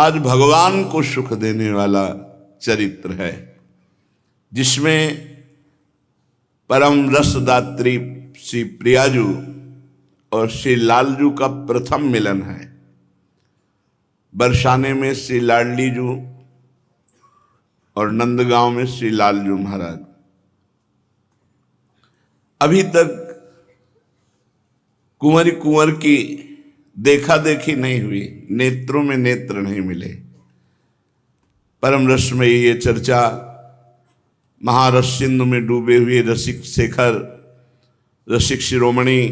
आज भगवान को सुख देने वाला चरित्र है, जिसमें परम रसदात्री श्री प्रियाजू और श्री लालजू का प्रथम मिलन है। बरसाने में श्री लाडलीजू और नंदगांव में श्री लालजू महाराज। अभी तक कुंवर की देखा देखी नहीं हुई, नेत्रों में नेत्र नहीं मिले। परम रस में ये चर्चा महारस सिंधु में डूबे हुए रसिक शेखर, रसिक शिरोमणि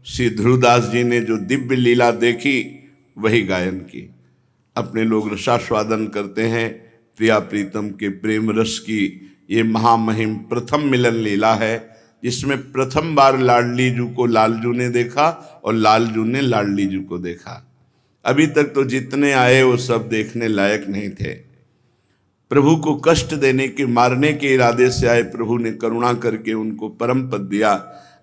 श्री ध्रुवदास जी ने जो दिव्य लीला देखी वही गायन की। अपने लोग रसास्वादन करते हैं। प्रिया प्रीतम के प्रेम रस की ये महामहिम प्रथम मिलन लीला है, जिसमें प्रथम बार लाडलीजू को लालजू ने देखा और लालजू ने लाडलीजू को देखा। अभी तक तो जितने आए वो सब देखने लायक नहीं थे। प्रभु को कष्ट देने के, मारने के इरादे से आए, प्रभु ने करुणा करके उनको परम पद दिया।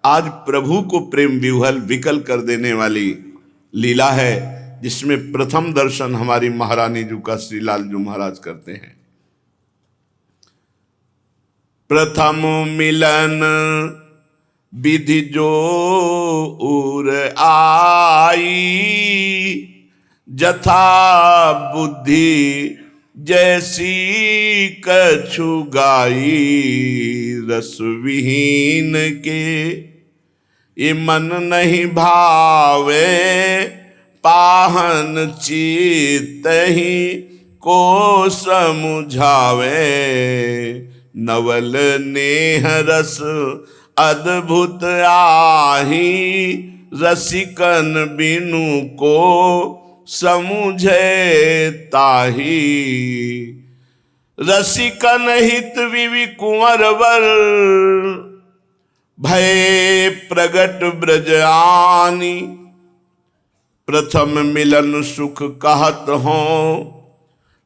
आज प्रभु को प्रेम विह्वल विकल कर देने वाली लीला है, जिसमें प्रथम दर्शन हमारी महारानी जी का श्री लालजू महाराज करते हैं। प्रथम मिलन विधि जो उर आई, जथा बुद्धि जैसी कछु गाई। रस विहीन के ये मन नहीं भावे, पाहन चित्त ही को समुझावे। नवल नेह रस अद्भुत आही, रसिकन बिनु को समुझे ताही। रसिकन हित विवि कुंवर वर, भय प्रगट ब्रज आनी। प्रथम मिलन सुख कहत हो,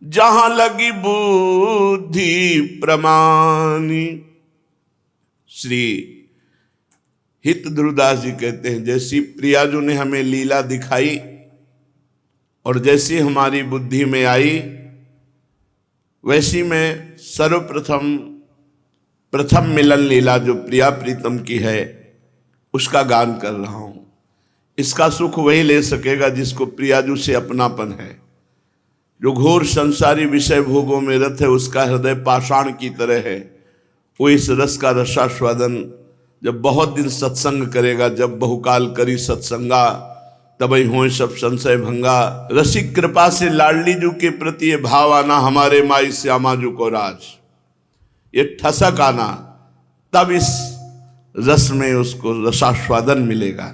जहां लगी बुद्धि प्रमानी। श्री हित ध्रुवदास जी कहते हैं, जैसी प्रियाजू ने हमें लीला दिखाई और जैसी हमारी बुद्धि में आई, वैसी मैं सर्वप्रथम प्रथम मिलन लीला जो प्रिया प्रीतम की है उसका गान कर रहा हूं। इसका सुख वही ले सकेगा जिसको प्रियाजू से अपनापन है। जो घोर संसारी विषय भोगों में रत है, उसका हृदय पाषाण की तरह है। वो इस रस का रसास्वादन जब बहुत दिन सत्संग करेगा, जब बहुकाल करी सत्संगा तबई हो सब संशय भंगा। रसिक कृपा से लाडलीजू के प्रति ये भाव आना, हमारे माई श्यामाजू को राज, ये ठसक आना, तब इस रस में उसको रसास्वादन मिलेगा।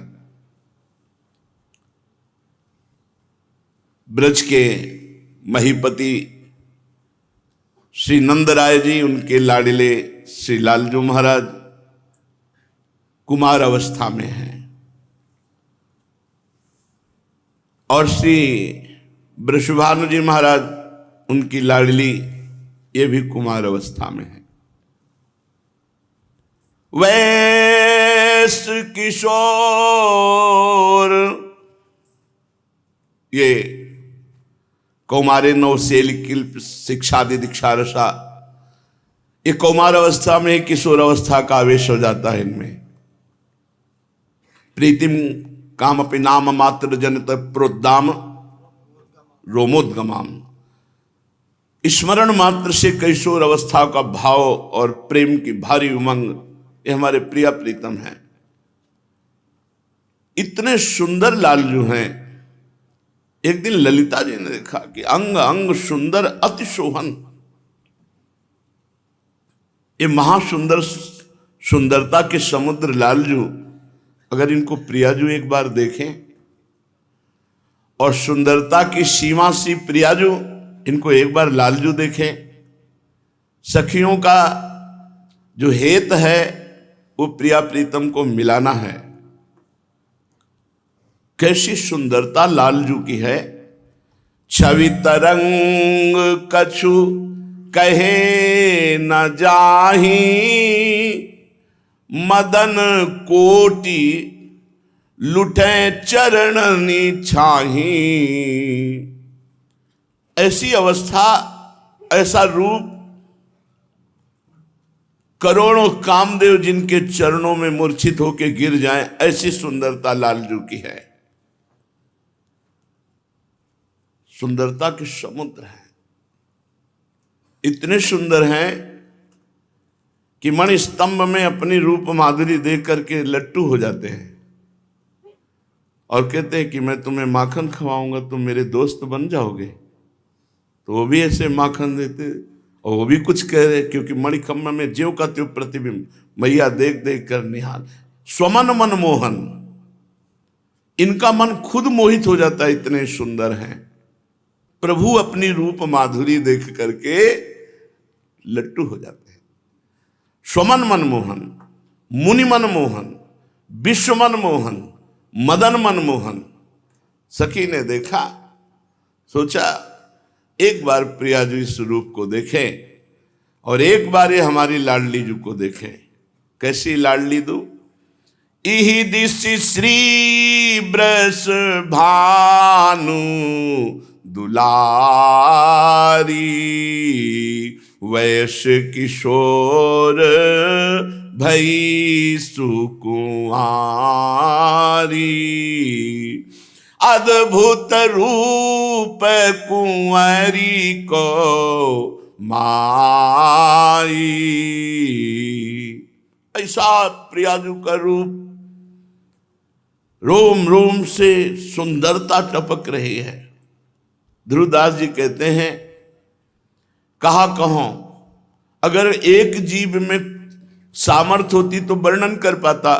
ब्रज के महीपति श्री नंदराय जी, उनके लाडले श्री लालजू महाराज कुमार अवस्था में हैं और श्री वृषभानु जी महाराज, उनकी लाडली, ये भी कुमार अवस्था में है। वैस किशोर, ये कौमारे नवसेल किल्प शिक्षादि दीक्षा रसा, ये कौमार अवस्था में किशोर अवस्था का आवेश हो जाता है इनमें। प्रीतिम काम अपि नाम मात्र जनत प्रोद्दाम रोमोद्गमाम। स्मरण मात्र से किशोर अवस्था का भाव और प्रेम की भारी उमंग, ये हमारे प्रिया प्रीतम हैं। इतने सुंदर लालजू हैं। एक दिन ललिता जी ने देखा कि अंग अंग सुंदर अति शोभन। ये महासुंदर सुंदरता के समुद्र लालजू, अगर इनको प्रियाजू एक बार देखें, और सुंदरता की सीमा सी प्रियाजू, इनको एक बार लालजू देखें। सखियों का जो हेत है वो प्रिया प्रीतम को मिलाना है। कैसी सुंदरता लालजू की है। छवि तरंग कछु कहे न जाही, मदन कोटि लुटे चरणनी छाही। ऐसी अवस्था, ऐसा रूप, करोड़ों कामदेव जिनके चरणों में मूर्छित होकर गिर जाएं, ऐसी सुंदरता लालजू की है। सुंदरता के समुद्र हैं, इतने सुंदर हैं कि मणि स्तंभ में अपनी रूप माधुरी देख करके लट्टू हो जाते हैं और कहते हैं कि मैं तुम्हें माखन खवाऊंगा, तुम मेरे दोस्त बन जाओगे। तो वो भी ऐसे माखन देते और वो भी कुछ कह रहे, क्योंकि मणिखम्भ में ज्यों का त्यों प्रतिबिंब, मैया देख देख कर निहाल। स्वमन मन मोहन, इनका मन खुद मोहित हो जाता है, इतने सुंदर हैं। प्रभु अपनी रूप माधुरी देख करके लट्टू हो जाते हैं। स्वमन मन मोहन, मुनि मन मोहन, विश्व मन मोहन, मदन मन मोहन। सखी ने देखा, सोचा एक बार प्रिया जी इस रूप को देखें और एक बार ये हमारी लाडली जी को देखें। कैसी लाडली दू? इहि दिशि श्री ब्रस भानु दुलारी, वैश किशोर भई सुकुआरी, अद्भुत रूप कुंवरी को माई। ऐसा प्रियाजू का रूप, रोम रोम से सुंदरता टपक रही है। ध्रुवदास जी कहते हैं, कहा कहों, अगर एक जीव में सामर्थ्य होती तो वर्णन कर पाता।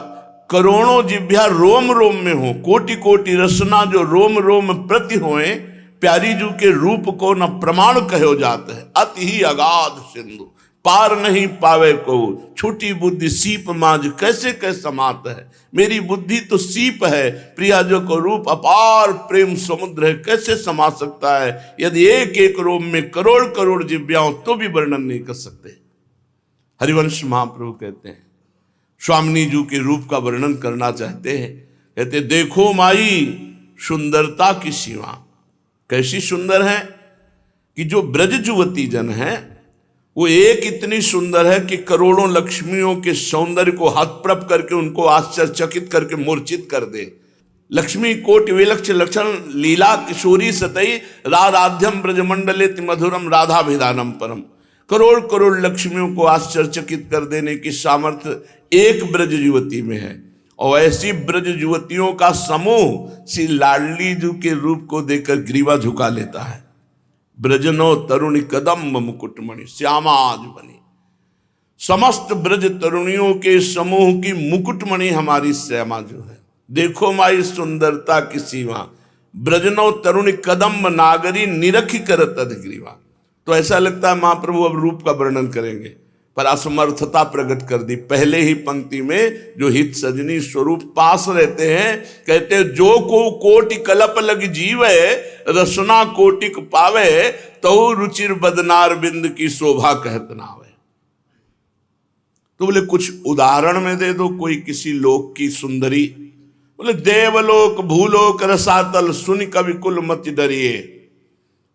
करोड़ों जिभ्या रोम रोम में हो, कोटि कोटि रसना जो रोम रोम प्रति होए, प्यारी जू के रूप को न प्रमाण कहो जाते हैं। अति ही अगाध सिंधु पार नहीं पावे को, छूटी बुद्धि सीप मांझ कैसे कैसे समात है। मेरी बुद्धि तो सीप है, प्रिया जो को रूप अपार प्रेम समुद्र है, कैसे समा सकता है। यदि एक एक रोम में करोड़ करोड़ जिव्याओं तो भी वर्णन नहीं कर सकते। हरिवंश महाप्रभु कहते हैं, स्वामिनी जी के रूप का वर्णन करना चाहते हैं, कहते देखो माई सुंदरता की सीमा। कैसी सुंदर है कि जो ब्रज युवती जन है वो एक इतनी सुंदर है कि करोड़ों लक्ष्मियों के सौंदर्य को हतप्रभ करके उनको आश्चर्यचकित करके मूर्छित कर दे। लक्ष्मी कोटि विलक्ष लक्षण लीला किशोरी सतई, राधाध्यम ब्रजमंडले मधुरम राधाभिधानम परम। करोड़ करोड़ लक्ष्मियों को आश्चर्यचकित कर देने की सामर्थ्य एक ब्रज युवती में है। और ऐसी ब्रज युवतियों का समूह श्री लाडली जी के रूप को देखकर ग्रीवा झुका लेता है। ब्रजनो तरुणी कदम्ब मुकुटमणि श्यामाज बनी। समस्त ब्रज तरुणियों के समूह की मुकुटमणि हमारी श्यामा जो है। देखो माई सुंदरता की सीमा, ब्रजनो तरुणी कदम्ब नागरी निरखी करत अधिग्रीवा। तो ऐसा लगता है महाप्रभु अब रूप का वर्णन करेंगे, पर असमर्थता प्रकट कर दी। पहले ही पंक्ति में जो हित सजनी स्वरूप पास रहते हैं, कहते जो को कोटि कलप लग जीवे, रसना कोटिक पावे, तो रुचिर बदनार बिंद की शोभा कहत नावे। तो बोले कुछ उदाहरण में दे दो कोई किसी लोक की सुंदरी। बोले देवलोक भूलोक रसातल सुन कवि कुल मति डरिए,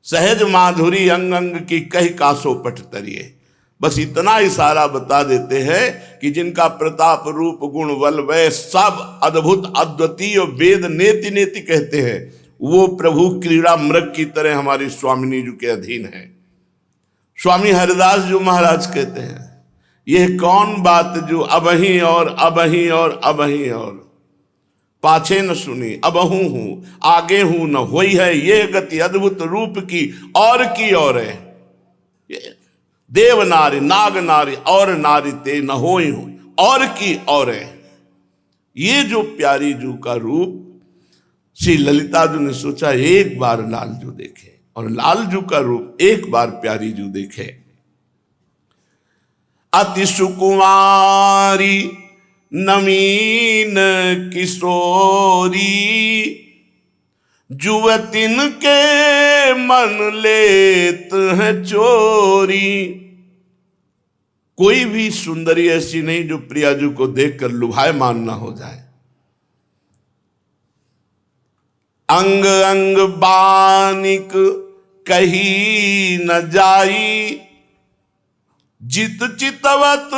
सहज माधुरी अंग अंग की कही कासो पट तरिए। बस इतना इशारा बता देते हैं कि जिनका प्रताप रूप गुण बल वह सब अद्भुत अद्वितीय वेद नेति नेति कहते हैं, वो प्रभु क्रीड़ा मृग की तरह हमारी स्वामिनी जी के अधीन है। स्वामी हरिदास जी महाराज कहते हैं, यह कौन बात जो अबही और अबही और अबही और पाछे न सुनी अबहू हूं आगे हूं न होई है, ये गति अद्भुत रूप की और है। देव नारी नाग नारी और नारी ते न होई हूं और है। ये जो प्यारी जू का रूप श्री ललिता जू ने सोचा एक बार लाल जू देखे, और लाल जू का रूप एक बार प्यारी जू देखे। अति सुकुमारी नवीन किशोरी, जुवतिन के मन लेत है चोरी। कोई भी सुंदरी ऐसी नहीं जो प्रियाजू को देखकर लुभायमान ना हो जाए। अंग अंग बानिक कही न जाई, जित चितवत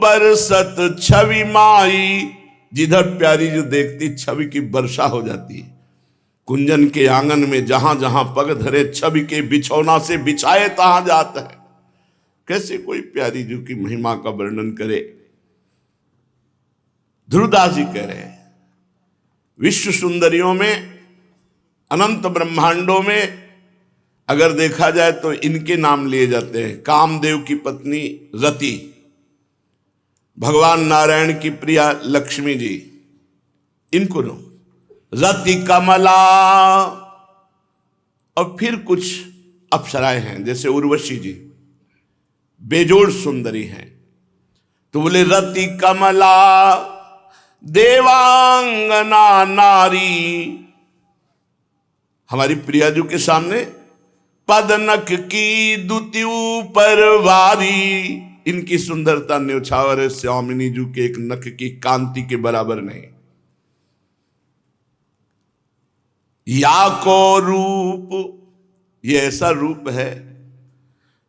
बरसत छवि माई। जिधर प्यारी जो देखती छवि की वर्षा हो जाती है। कुंजन के आंगन में जहां जहां पग धरे, छवि के बिछौना से बिछाए तहां जाता है। कैसे कोई प्यारी जी की महिमा का वर्णन करे। ध्रुवदास जी कह रहे हैं विश्व सुंदरियों में, अनंत ब्रह्मांडों में अगर देखा जाए तो इनके नाम लिए जाते हैं। कामदेव की पत्नी रति, भगवान नारायण की प्रिया लक्ष्मी जी, इनको रति कमला। और फिर कुछ अप्सराएं हैं जैसे उर्वशी जी, बेजोड़ सुंदरी हैं। तो बोले रति कमला देवांगना नारी। हमारी प्रियाजू के सामने पदनक की दुति ऊपर वारी। इनकी सुंदरता न्योछावर है श्यामिनी जू के एक नख की कांति के बराबर नहीं। या को रूप, ये ऐसा रूप है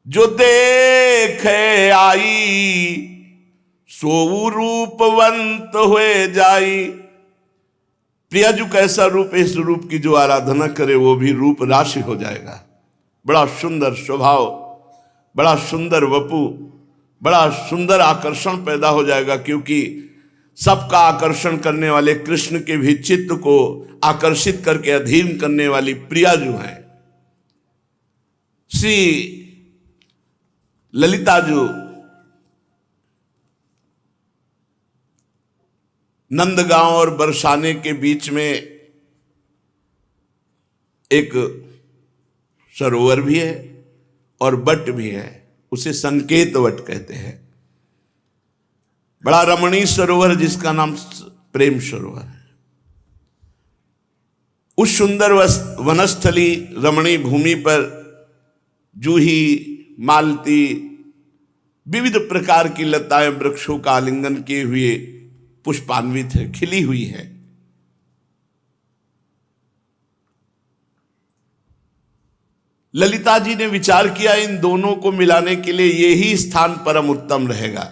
जो देखे आई, सो रूपवंत हुए जाई। प्रियाजू का ऐसा रूप, इस रूप की जो आराधना करे वो भी रूप राशि हो जाएगा। बड़ा सुंदर स्वभाव, बड़ा सुंदर वपु, बड़ा सुंदर आकर्षण पैदा हो जाएगा। क्योंकि सबका आकर्षण करने वाले कृष्ण के भी चित्त को आकर्षित करके अधीन करने वाली प्रियाजू हैं। श्री ललिताजू नंदगांव और बरसाने के बीच में एक सरोवर भी है और वट भी है, उसे संकेत वट कहते हैं। बड़ा रमणीय सरोवर जिसका नाम प्रेम सरोवर है। उस सुंदर वनस्थली रमणीय भूमि पर जूही, मालती, विविध प्रकार की लताएं वृक्षों का आलिंगन किए हुए पुष्पान्वित है, खिली हुई है। ललिता जी ने विचार किया इन दोनों को मिलाने के लिए यही स्थान परम उत्तम रहेगा।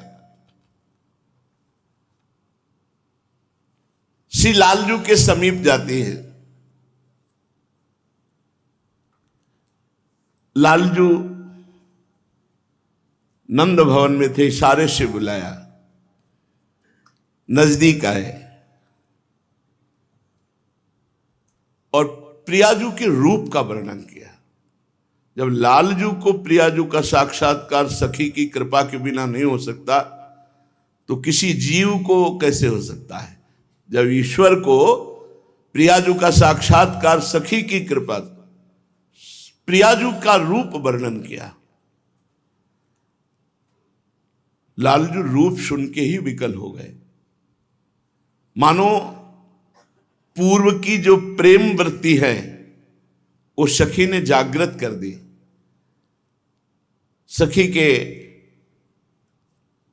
श्री लालजू के समीप जाती है। लालजू नंद भवन में थे, इशारे से बुलाया, नजदीक आए और प्रियाजू के रूप का वर्णन किया। जब लालजू को प्रियाजू का साक्षात्कार सखी की कृपा के बिना नहीं हो सकता तो किसी जीव को कैसे हो सकता है। जब ईश्वर को प्रियाजू का साक्षात्कार सखी की कृपा, प्रियाजू का रूप वर्णन किया, लालजू रूप सुन के ही विकल हो गए। मानो पूर्व की जो प्रेम वृत्ति है वो सखी ने जागृत कर दी। सखी के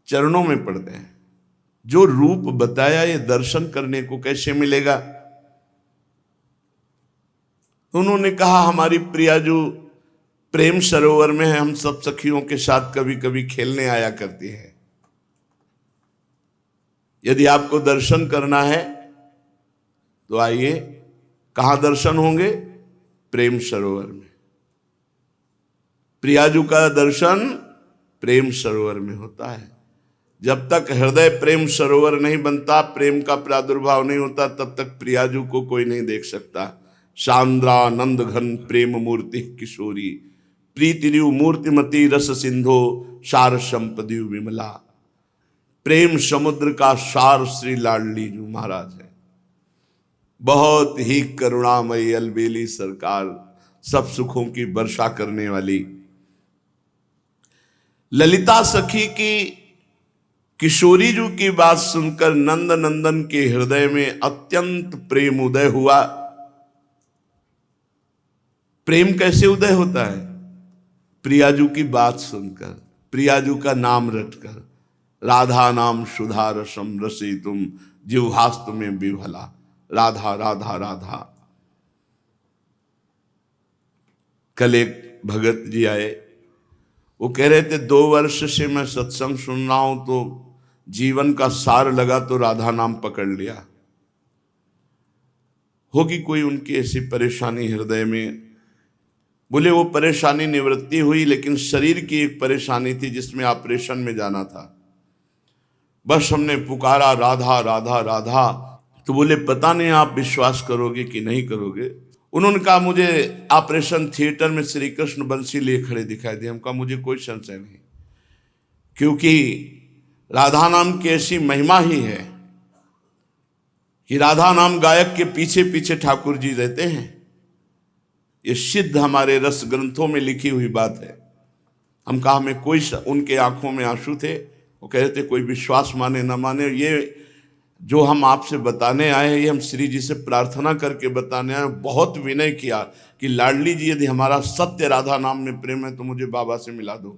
चरणों में पड़ते हैं। जो रूप बताया ये दर्शन करने को कैसे मिलेगा। उन्होंने कहा हमारी प्रियाजू प्रेम सरोवर में है, हम सब सखियों के साथ कभी कभी खेलने आया करती है। यदि आपको दर्शन करना है तो आइए। कहां दर्शन होंगे? प्रेम सरोवर में। प्रियाजू का दर्शन प्रेम सरोवर में होता है। जब तक हृदय प्रेम सरोवर नहीं बनता, प्रेम का प्रादुर्भाव नहीं होता, तब तक प्रियाजू को कोई नहीं देख सकता। सांद्रानंद घन प्रेम मूर्ति किशोरी, प्रीतिरिव मूर्तिमती रस सिंधो सार संपदिव विमला। प्रेम समुद्र का सार श्री लाडली जी महाराज है। बहुत ही करुणामयी अलबेली सरकार, सब सुखों की वर्षा करने वाली। ललिता सखी की किशोरी जी की बात सुनकर नंद नंदन के हृदय में अत्यंत प्रेम उदय हुआ। प्रेम कैसे उदय होता है? प्रियाजू की बात सुनकर, प्रियाजू का नाम रटकर। राधा नाम सुधा रसम रसी तुम जिह्वास्तु में विभला। राधा राधा राधा। कल एक भगत जी आए, वो कह रहे थे 2 वर्ष से मैं सत्संग सुन रहा हूं तो जीवन का सार लगा तो राधा नाम पकड़ लिया। होगी कोई उनकी ऐसी परेशानी हृदय में। बोले वो परेशानी निवृत्ति हुई, लेकिन शरीर की एक परेशानी थी जिसमें ऑपरेशन में जाना था। बस हमने पुकारा राधा राधा राधा, तो बोले पता नहीं आप विश्वास करोगे कि नहीं करोगे। उन्होंने कहा मुझे ऑपरेशन थिएटर में श्री कृष्ण बंसी लिए खड़े दिखाई दिए। हम कहा मुझे कोई संशय नहीं, क्योंकि राधा नाम की ऐसी महिमा ही है कि राधा नाम गायक के पीछे पीछे ठाकुर जी रहते हैं। ये सिद्ध हमारे रस ग्रंथों में लिखी हुई बात है। हम कहा हमें कोई, उनके आंखों में आंसू थे, वो कह रहे थे कोई विश्वास माने ना माने, ये जो हम आपसे बताने आए हैं ये हम श्री जी से प्रार्थना करके बताने आए। बहुत विनय किया कि लाडली जी यदि हमारा सत्य राधा नाम में प्रेम है तो मुझे बाबा से मिला दो।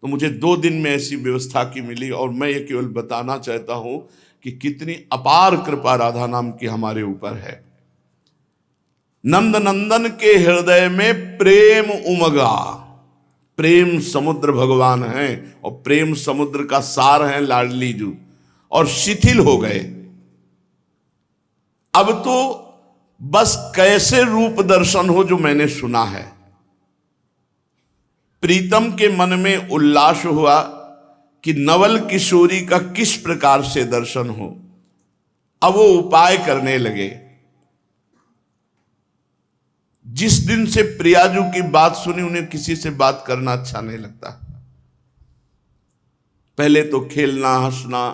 तो मुझे 2 दिन में ऐसी व्यवस्था की मिली, और मैं ये केवल बताना चाहता हूं कि कितनी अपार कृपा राधा नाम की हमारे ऊपर है। नंद नंदन के हृदय में प्रेम उमगा, प्रेम समुद्र भगवान है, और प्रेम समुद्र का सार है लाडली जी, और शिथिल हो गए। अब तो बस कैसे रूप दर्शन हो जो मैंने सुना है। प्रीतम के मन में उल्लास हुआ कि नवल किशोरी का किस प्रकार से दर्शन हो। अब वो उपाय करने लगे। जिस दिन से प्रियाजू की बात सुनी उन्हें किसी से बात करना अच्छा नहीं लगता। पहले तो खेलना हंसना,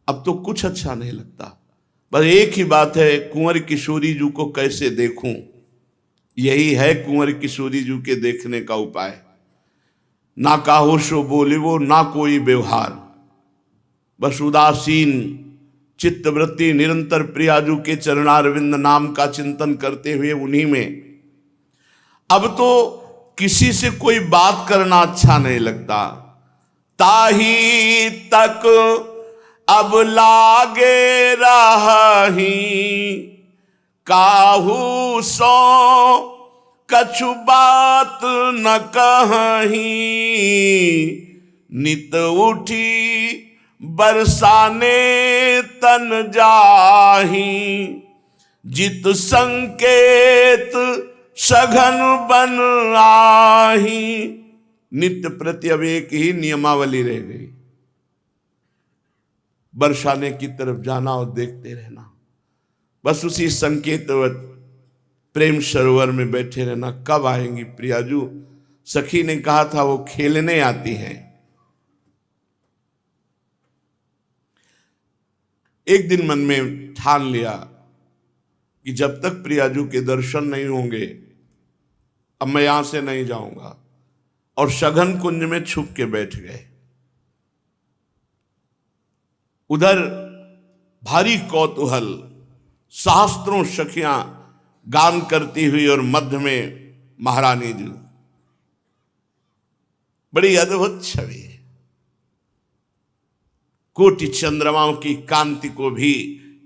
अब तो कुछ अच्छा नहीं लगता। बस एक ही बात है, कुंवर किशोरी जू को कैसे देखूं। यही है कुंवर किशोरी जू के देखने का उपाय। ना काहो सो बोले वो, ना कोई व्यवहार, बस उदासीन चित्तवृत्ति निरंतर प्रियाजू के चरणारविंद नाम का चिंतन करते हुए उन्हीं में। अब तो किसी से कोई बात करना अच्छा नहीं लगता। ताही तक अब लागे रही, काहू सो कछु बात न कहीं, नित उठी बरसाने तन जाही, जित संकेत सघन बन आही। नित्य प्रति अब एक ही नियमावली रह गई, बरसाने की तरफ जाना और देखते रहना। बस उसी संकेतवत प्रेम सरोवर में बैठे रहना। कब आएंगी प्रियाजू? सखी ने कहा था वो खेलने आती हैं। एक दिन मन में ठान लिया कि जब तक प्रियाजू के दर्शन नहीं होंगे अब मैं यहां से नहीं जाऊंगा, और सघन कुंज में छुप के बैठ गए। उधर भारी कौतूहल, सहस्त्रों सखियां गान करती हुई, और मध्य में महारानी जी। बड़ी अद्भुत छवि है। कोटि चंद्रमाओं की कांति को भी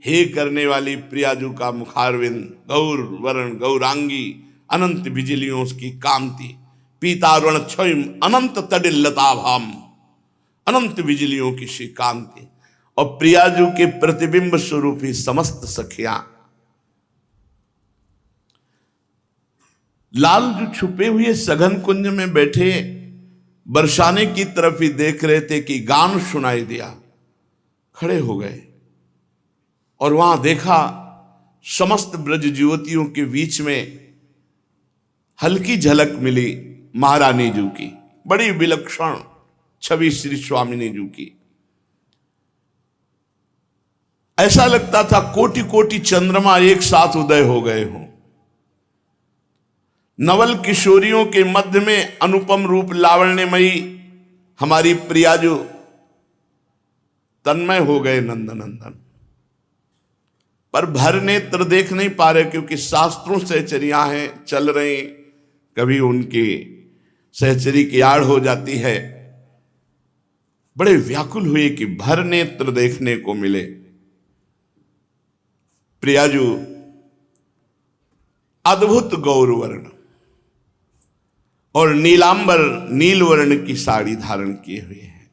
हे करने वाली प्रियाजू का मुखारविंद, गौर वरण गौरांगी, अनंत बिजलियों की कांति, पीतारुण क्षय अनंत तडिल्लताभाम, अनंत बिजलियों की सी कांति, और प्रियाजू के प्रतिबिंब स्वरूप ही समस्त सखियां। लाल जो छुपे हुए सघन कुंज में बैठे बरसाने की तरफ ही देख रहे थे कि गान सुनाई दिया। खड़े हो गए और वहां देखा समस्त ब्रज युवतियों के बीच में हल्की झलक मिली महारानी जी की। बड़ी विलक्षण छवि श्री स्वामिनी जी की। ऐसा लगता था कोटि कोटि चंद्रमा एक साथ उदय हो गए हों। नवल किशोरियों के मध्य में अनुपम रूप लावण्यमयी हमारी प्रियाजू तन्मय हो गए नंदनंदन। पर भर नेत्र देख नहीं पा रहे, क्योंकि शास्त्रों सहचरियां हैं, चल रही, कभी उनकी सहचरी की आड़ हो जाती है। बड़े व्याकुल हुए कि भर नेत्र देखने को मिले। प्रियाजू अद्भुत गौरवर्ण, और नीलांबर नील वर्ण की साड़ी धारण किए हुए हैं।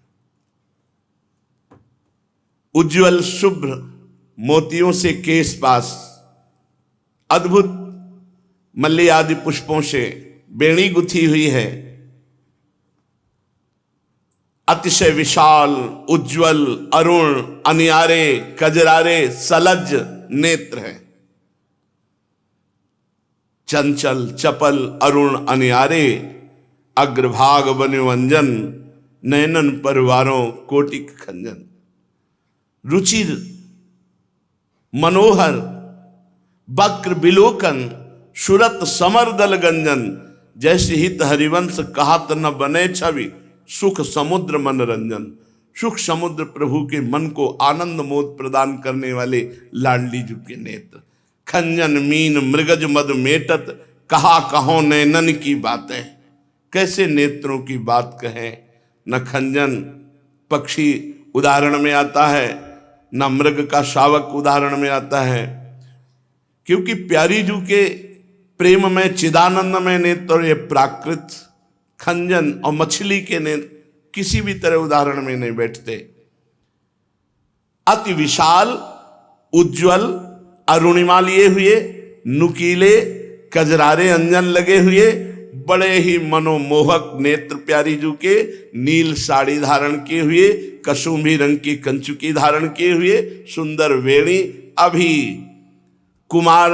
उज्जवल शुभ्र मोतियों से केश पास, अद्भुत मल्ली आदि पुष्पों से बेणी गुथी हुई है। अतिशय विशाल, उज्जवल, अरुण, अनियारे, कजरारे, सलज नेत्र हैं। चंचल, चपल, अरुण, अनियारे, अग्रभाग वन्यवंजन, नयनन परवारों कोटिक खंजन। रुचिर, मनोहर, वक्र बिलोकन, सुरत समरदल गंजन। जैसे हित हरिवंश कहत न बने छवि, सुख समुद्र मनोरंजन। सुख समुद्र प्रभु के मन को आनंद मोद प्रदान करने वाले लाडली जी के नेत्र। खंजन मीन मृगज मद मेटत, कहा कहो नैनन की बातें। कैसे नेत्रों की बात कहें। न खंजन पक्षी उदाहरण में आता है, न मृग का शावक उदाहरण में आता है, क्योंकि प्यारी जू के प्रेम में चिदानंद में नेत्र ये प्राकृत खंजन और मछली के नेत्र किसी भी तरह उदाहरण में नहीं बैठते। अति विशाल, उज्जवल, अरुणिमा लिए हुए, नुकीले कजरारे अंजन लगे हुए, बड़े ही मनोमोहक नेत्र प्यारी जू के, नील साड़ी धारण किए हुए, कसूंभी रंग की कंचुकी धारण किए हुए, सुंदर वेणी। अभी कुमार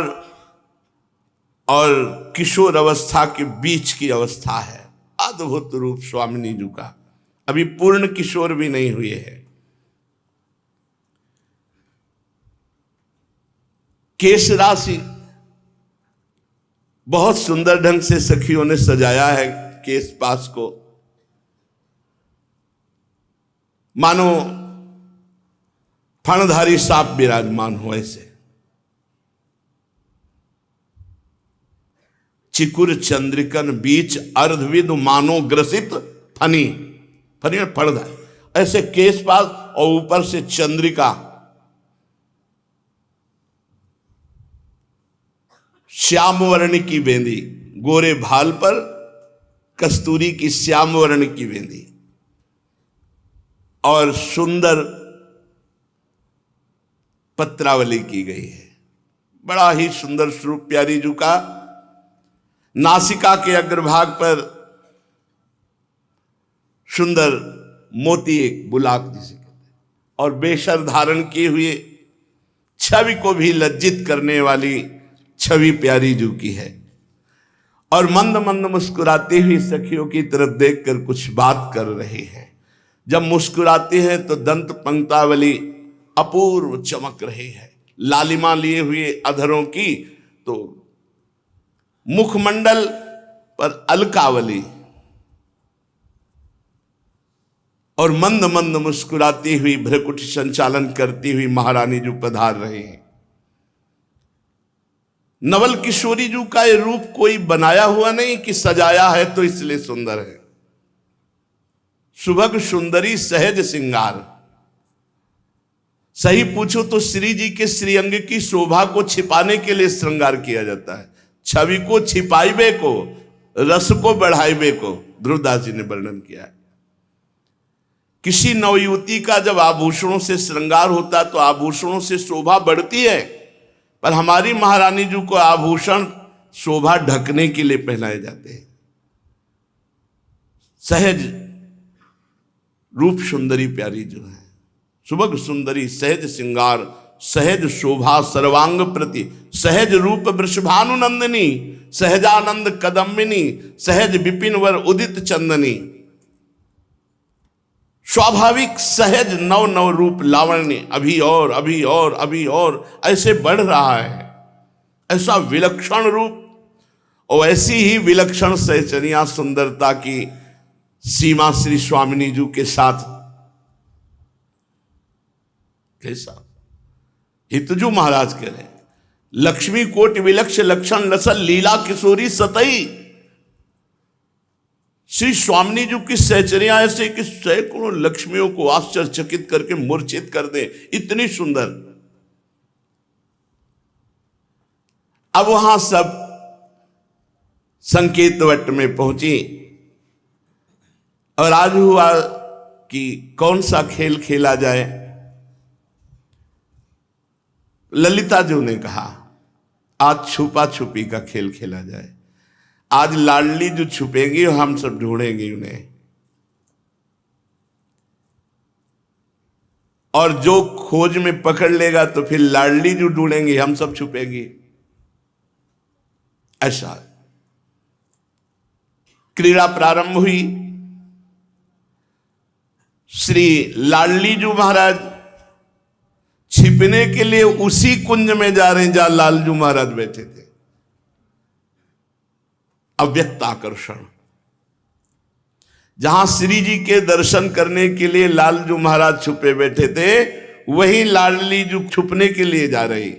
और किशोर अवस्था के बीच की अवस्था है। अद्भुत रूप स्वामिनी जी का, अभी पूर्ण किशोर भी नहीं हुए हैं। केश राशि बहुत सुंदर ढंग से सखियों ने सजाया है केश पास को, मानो फणधारी सांप विराजमान हो ऐसे। चिकुर चंद्रिकन बीच अर्धविद मानो ग्रसित फनी, फनी में फणधारी, ऐसे केश पास और ऊपर से चंद्रिका। श्याम वर्ण की बेंदी, गोरे भाल पर कस्तूरी की श्याम वर्ण की बेंदी, और सुंदर पत्रावली की गई है। बड़ा ही सुंदर स्वरूप प्यारी जू का। नासिका के अग्रभाग पर सुंदर मोती एक बुलाक जिसे कहते हैं, और बेशर धारण किए हुए छवि को भी लज्जित करने वाली छवि प्यारी जू की है। और मंद मंद मुस्कुराती हुई सखियों की तरफ देखकर कुछ बात कर रही है। जब मुस्कुराती है तो दंत पंक्तावली अपूर्व चमक रही है। लालिमा लिए हुए अधरों की तो मुखमंडल पर अलकावली, और मंद मंद मुस्कुराती हुई भ्रकुटी संचालन करती हुई महारानी जू पधार रही हैं। नवल किशोरी जू का ये रूप कोई बनाया हुआ नहीं कि सजाया है तो इसलिए सुंदर है। सुभग सुंदरी सहज सिंगार। सही पूछो तो श्री जी के श्रीअंग की शोभा को छिपाने के लिए श्रृंगार किया जाता है। छवि को छिपाइबे को, रस को बढ़ाइबे को ध्रुवदास जी ने वर्णन किया है। किसी नवयुवती का जब आभूषणों से श्रृंगार होता है तो आभूषणों से शोभा बढ़ती है, पर हमारी महारानी जी को आभूषण शोभा ढकने के लिए पहनाए जाते हैं। सहज रूप सुंदरी प्यारी जो है, सुभग सुंदरी सहज सिंगार, सहज शोभा सर्वांग प्रति, सहज रूप वृषभानुनंदिनी, सहजानंद कदम्बिनी, सहज विपिन वर उदित चंदनी। स्वाभाविक सहज नव नव रूप लावण्य अभी और अभी और अभी और ऐसे बढ़ रहा है। ऐसा विलक्षण रूप और ऐसी ही विलक्षण सहचरिया सुंदरता की सीमा श्री स्वामिनी जी के साथ कैसा हितजू महाराज कह रहे, लक्ष्मी कोट विलक्ष लक्षण लसल लीला किशोरी सतई। श्री स्वामिनी जी की सहचर्या ऐसे कि सैकड़ों लक्ष्मियों को आश्चर्यचकित करके मूर्छित कर दे, इतनी सुंदर। अब वहां सब संकेत वट में पहुंची और आज हुआ कि कौन सा खेल खेला जाए। ललिता जी ने कहा आज छुपा छुपी का खेल खेला जाए। आज लाडली जो छुपेंगी और हम सब ढूंढेंगे उन्हें, और जो खोज में पकड़ लेगा तो फिर लाडली जो ढूंढेंगे, हम सब छुपेंगे। ऐसा क्रीड़ा प्रारंभ हुई। श्री लाडली जी महाराज छिपने के लिए उसी कुंज में जा रहे हैं जहां लालजू महाराज बैठे थे। अव्यक्त आकर्षण, जहां श्री जी के दर्शन करने के लिए लालजू महाराज छुपे बैठे थे, वहीं लाडली जी छुपने के लिए जा रही।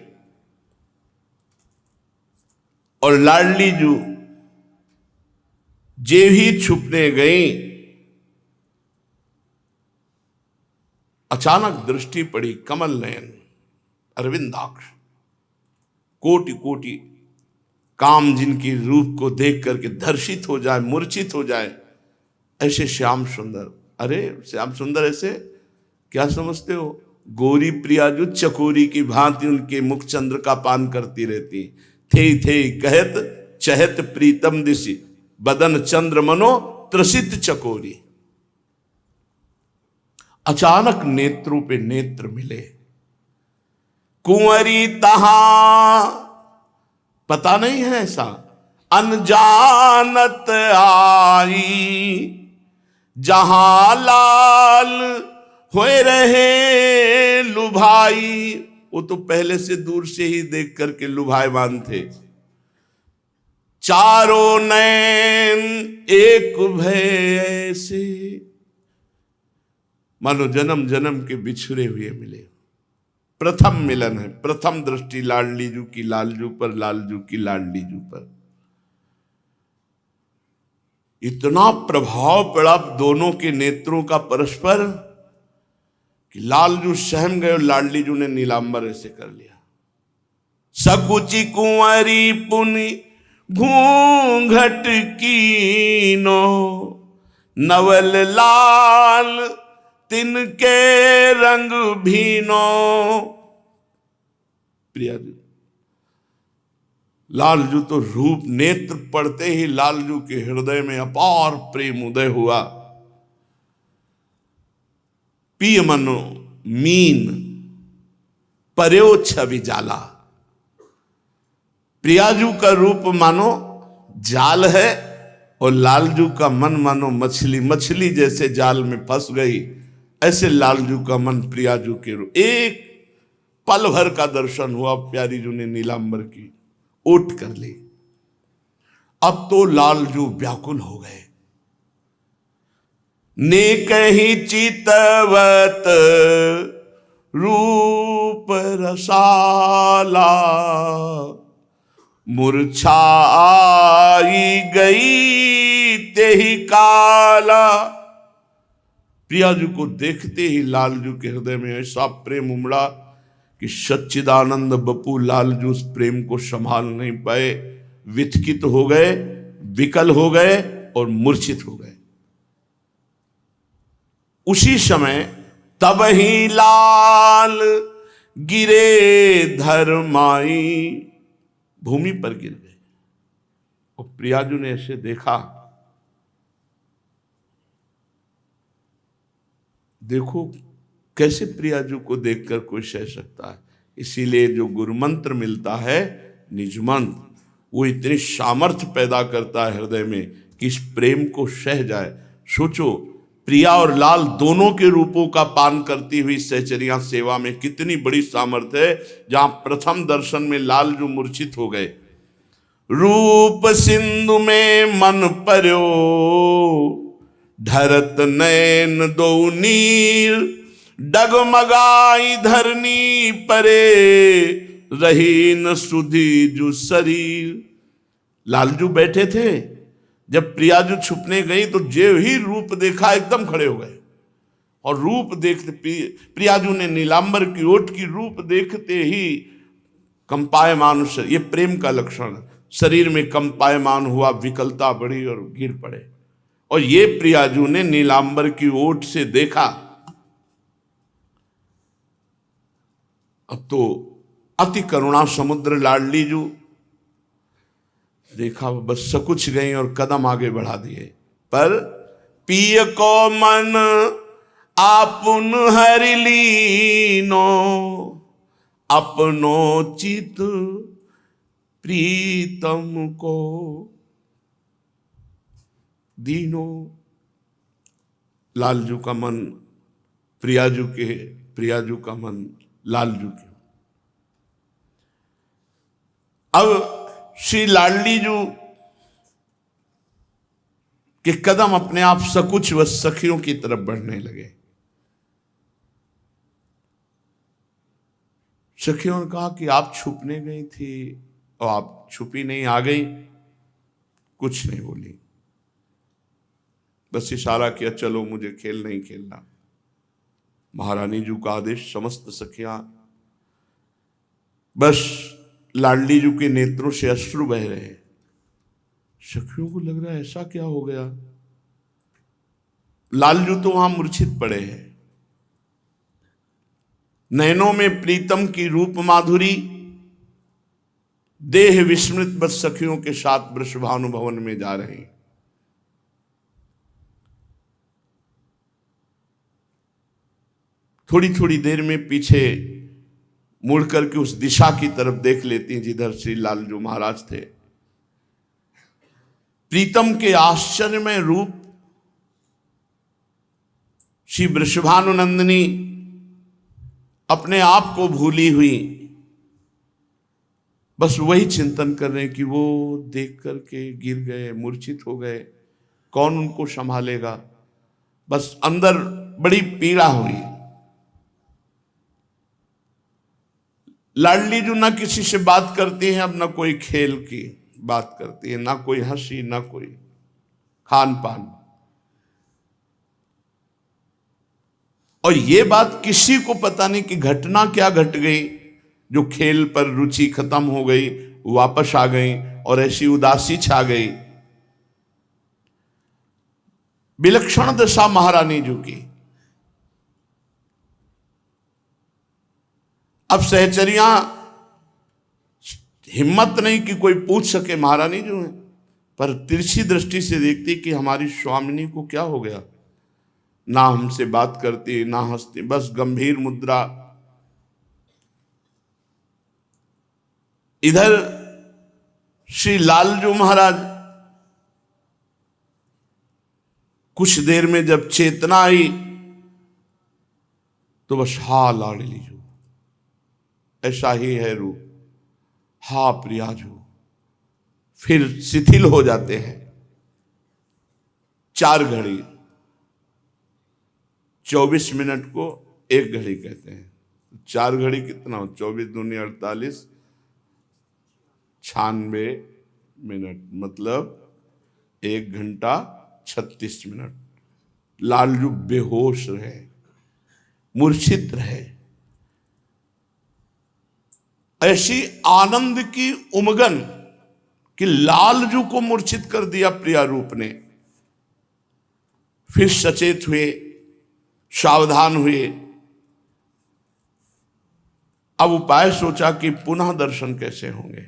और लाडली जी जे ही छुपने गई, अचानक दृष्टि पड़ी कमल नयन अरविंदाक्ष, कोटि कोटि काम जिनकी रूप को देख करके धर्षित हो जाए, मूर्छित हो जाए, ऐसे श्याम सुंदर। अरे श्याम सुंदर ऐसे क्या समझते हो? गोरी प्रिया जो चकोरी की भांति उनके मुख चंद्र का पान करती रहती। थे कहत चहत प्रीतम दिशि, बदन चंद्र मनो त्रसित चकोरी। अचानक नेत्रों पे नेत्र मिले। कुंवरी तहां, पता नहीं है ऐसा, अनजानत आई, जहां लाल होए रहे लुभाई। वो तो पहले से दूर से ही देख करके लुभायमान थे। चारों नैन एक भय ऐसे, मानो जन्म जन्म के बिछुड़े हुए मिले। प्रथम मिलन है, प्रथम दृष्टि लाडली जू की लालजू पर, लालजू की लाडली जू पर। इतना प्रभाव पड़ा दोनों के नेत्रों का परस्पर कि लालजू सहम गए और लाडली जू ने नीलांबर ऐसे कर लिया। सकुची कुंवरी पुनि घूंघट कीनो, नवल लाल तिनके रंग भीनो। प्रिया जी, लालजू तो रूप नेत्र पड़ते ही लालजू के हृदय में अपार प्रेम उदय हुआ। पिय मनो मीन पर्यो छवि जाला। प्रियाजू का रूप मानो जाल है और लालजू का मन मानो मछली, मछली जैसे जाल में फंस गई, ऐसे लालजू का मन प्रियाजू के रूप। एक पल भर का दर्शन हुआ, प्यारी जू ने नीलांबर की ओट कर ली। अब तो लालजू व्याकुल हो गए। ने कहीं चितवत रूप रसाला, मूर्छा आई गई तेहि काला। प्रियाजू को देखते ही लालजू के हृदय में ऐसा प्रेम उमड़ा कि सच्चिदानंद बपू लालजू उस प्रेम को संभाल नहीं पाए, विचकित हो गए, विकल हो गए और मूर्छित हो गए। उसी समय तब ही लाल गिरे धरमाई, भूमि पर गिर गए। और प्रियाजू ने ऐसे देखा, देखो कैसे प्रियाजू को देखकर कोई सह सकता है। इसीलिए जो गुरु मंत्र मिलता है निज मंत्र, वो इतनी सामर्थ्य पैदा करता है हृदय में कि इस प्रेम को सह जाए। सोचो, प्रिया और लाल दोनों के रूपों का पान करती हुई सहचरिया सेवा में कितनी बड़ी सामर्थ्य है। जहां प्रथम दर्शन में लालजू मूर्छित हो गए, रूप सिंधु में मन पर्यो, धरत नैन दो नीर, डगमगाई धरनी परे, रही न सुधी जू शरीर। लालजू बैठे थे, जब प्रियाजू छुपने गई तो जो ही रूप देखा एकदम खड़े हो गए। और रूप देखते प्रियाजू ने नीलांबर की ओट की रूप देखते ही कंपायमान, ये प्रेम का लक्षण, शरीर में कंपायमान हुआ, विकलता बढ़ी और गिर पड़े। और ये प्रियाजू ने नीलांबर की ओट से देखा। अब तो अति करुणा समुद्र लाडली जू देखा, बस सकुच गई और कदम आगे बढ़ा दिए। पर पिय को मन आपुन हरि लीनो, अपनो चित प्रीतम को दीनो। लालजू का मन प्रियाजू के, प्रियाजू का मन लालजू के। अब श्री लाडली जू के कदम अपने आप सकुच व सखियों की तरफ बढ़ने लगे। सखियों ने कहा कि आप छुपने गई थी और आप छुपी नहीं, आ गई। कुछ नहीं बोली, बस इशारा किया, चलो मुझे खेल नहीं खेलना। महारानी जू का आदेश, समस्त सखियां, बस लाडली जू के नेत्रों से अश्रु बह रहे हैं। सखियों को लग रहा है ऐसा क्या हो गया। लालजू तो वहां मूर्छित पड़े हैं। नयनों में प्रीतम की रूप माधुरी, देह विस्मृत बस सखियों के साथ वृषभानु भवन में जा रहे हैं। थोड़ी थोड़ी देर में पीछे मुड़ करके उस दिशा की तरफ देख लेती हैं जिधर श्री लालजू महाराज थे। प्रीतम के आश्चर्यमय रूप, श्री वृषभानुनंदिनी अपने आप को भूली हुई, बस वही चिंतन कर रहे हैं कि वो देख करके गिर गए, मूर्छित हो गए, कौन उनको संभालेगा। बस अंदर बड़ी पीड़ा हुई। लाडली जो ना किसी से बात करती है, अब ना कोई खेल की बात करती है, ना कोई हंसी, ना कोई खान पान। और ये बात किसी को पता नहीं कि घटना क्या घट गई, जो खेल पर रुचि खत्म हो गई, वापस आ गई और ऐसी उदासी छा गई। विलक्षण दशा महारानी जू की। अब सहचरियां हिम्मत नहीं कि कोई पूछ सके महारानी जो है, पर तिरछी दृष्टि से देखती कि हमारी स्वामिनी को क्या हो गया। ना हमसे बात करती, ना हंसती, बस गंभीर मुद्रा। इधर श्री लालजू महाराज कुछ देर में जब चेतना आई तो बस हा लाडली जू, ऐसा ही है रूप, हा प्रियाजू, फिर शिथिल हो जाते हैं। 4 घड़ी, 24 मिनट को 1 घड़ी कहते हैं। 4 घड़ी कितना हो, 24 दूनी 48, 96 मिनट, मतलब 1 घंटा 36 मिनट। लालजू बेहोश रहे, मूर्छित रहे। ऐसी आनंद की उमगन कि लालजू को मूर्छित कर दिया प्रिया रूप ने। फिर सचेत हुए, सावधान हुए। अब उपाय सोचा कि पुनः दर्शन कैसे होंगे,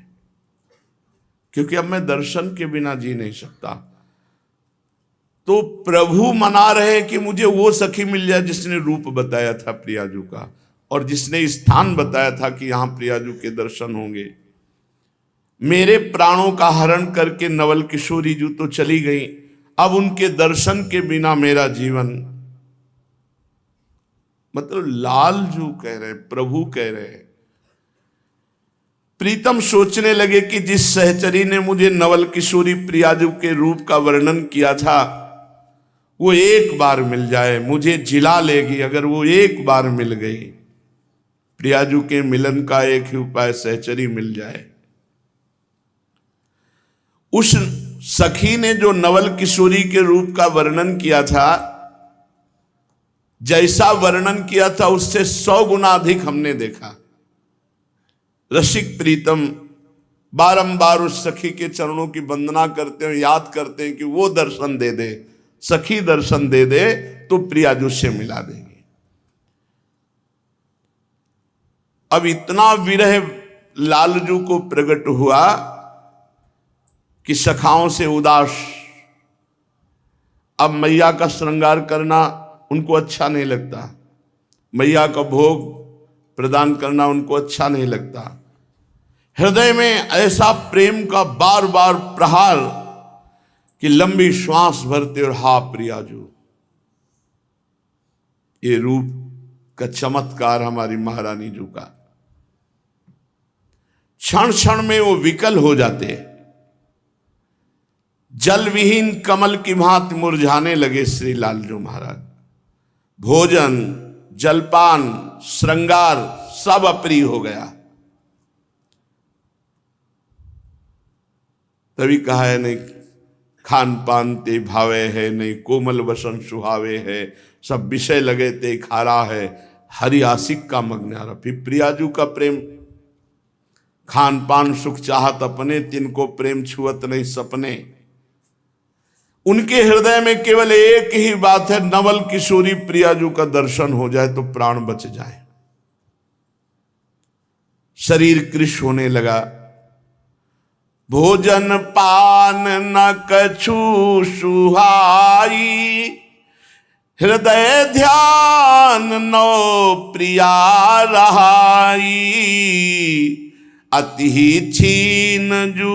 क्योंकि अब मैं दर्शन के बिना जी नहीं सकता। तो प्रभु मना रहे कि मुझे वो सखी मिल जाए जिसने रूप बताया था प्रियाजू का, और जिसने स्थान बताया था कि यहां प्रियाजू के दर्शन होंगे। मेरे प्राणों का हरण करके नवल किशोरी जू तो चली गई, अब उनके दर्शन के बिना मेरा जीवन। मतलब लालजू कह रहे, प्रभु कह रहे। प्रीतम सोचने लगे कि जिस सहचरी ने मुझे नवल किशोरी प्रियाजू के रूप का वर्णन किया था, वो एक बार मिल जाए, मुझे जिला लेगी अगर वो एक बार मिल गई। प्रियाजू के मिलन का एक ही उपाय, सहचरी मिल जाए। उस सखी ने जो नवल किशोरी के रूप का वर्णन किया था, जैसा वर्णन किया था उससे 100 गुना अधिक हमने देखा। रसिक प्रीतम बारंबार उस सखी के चरणों की वंदना करते हैं, याद करते हैं कि वो दर्शन दे दे। सखी दर्शन दे दे तो प्रियाजू से मिला देगी। अब इतना विरह लालजू को प्रकट हुआ कि सखाओं से उदास। अब मैया का श्रृंगार करना उनको अच्छा नहीं लगता, मैया का भोग प्रदान करना उनको अच्छा नहीं लगता। हृदय में ऐसा प्रेम का बार बार प्रहार कि लंबी श्वास भरते और हा प्रियाजू। ये रूप का चमत्कार हमारी महारानी जू का। क्षण क्षण में वो विकल हो जाते, जल विहीन कमल की भांति मुरझाने लगे श्री लालजू महाराज। भोजन, जलपान, श्रृंगार सब अप्रिय हो गया। तभी कहा है नहीं खान पान ते भावे है, नहीं कोमल वसन सुहावे है, सब विषय लगे ते खारा है, हरि आशिक का मग्नारा। फिर प्रियाजू का प्रेम, खान पान सुख चाहत अपने, तिनको प्रेम छुअत नहीं सपने। उनके हृदय में केवल एक ही बात है, नवल किशोरी प्रियाजू का दर्शन हो जाए तो प्राण बच जाए। शरीर कृश होने लगा। भोजन पान न कछु सुहाई, हृदय ध्यान नो प्रिया रहाई। अति ही छीन जू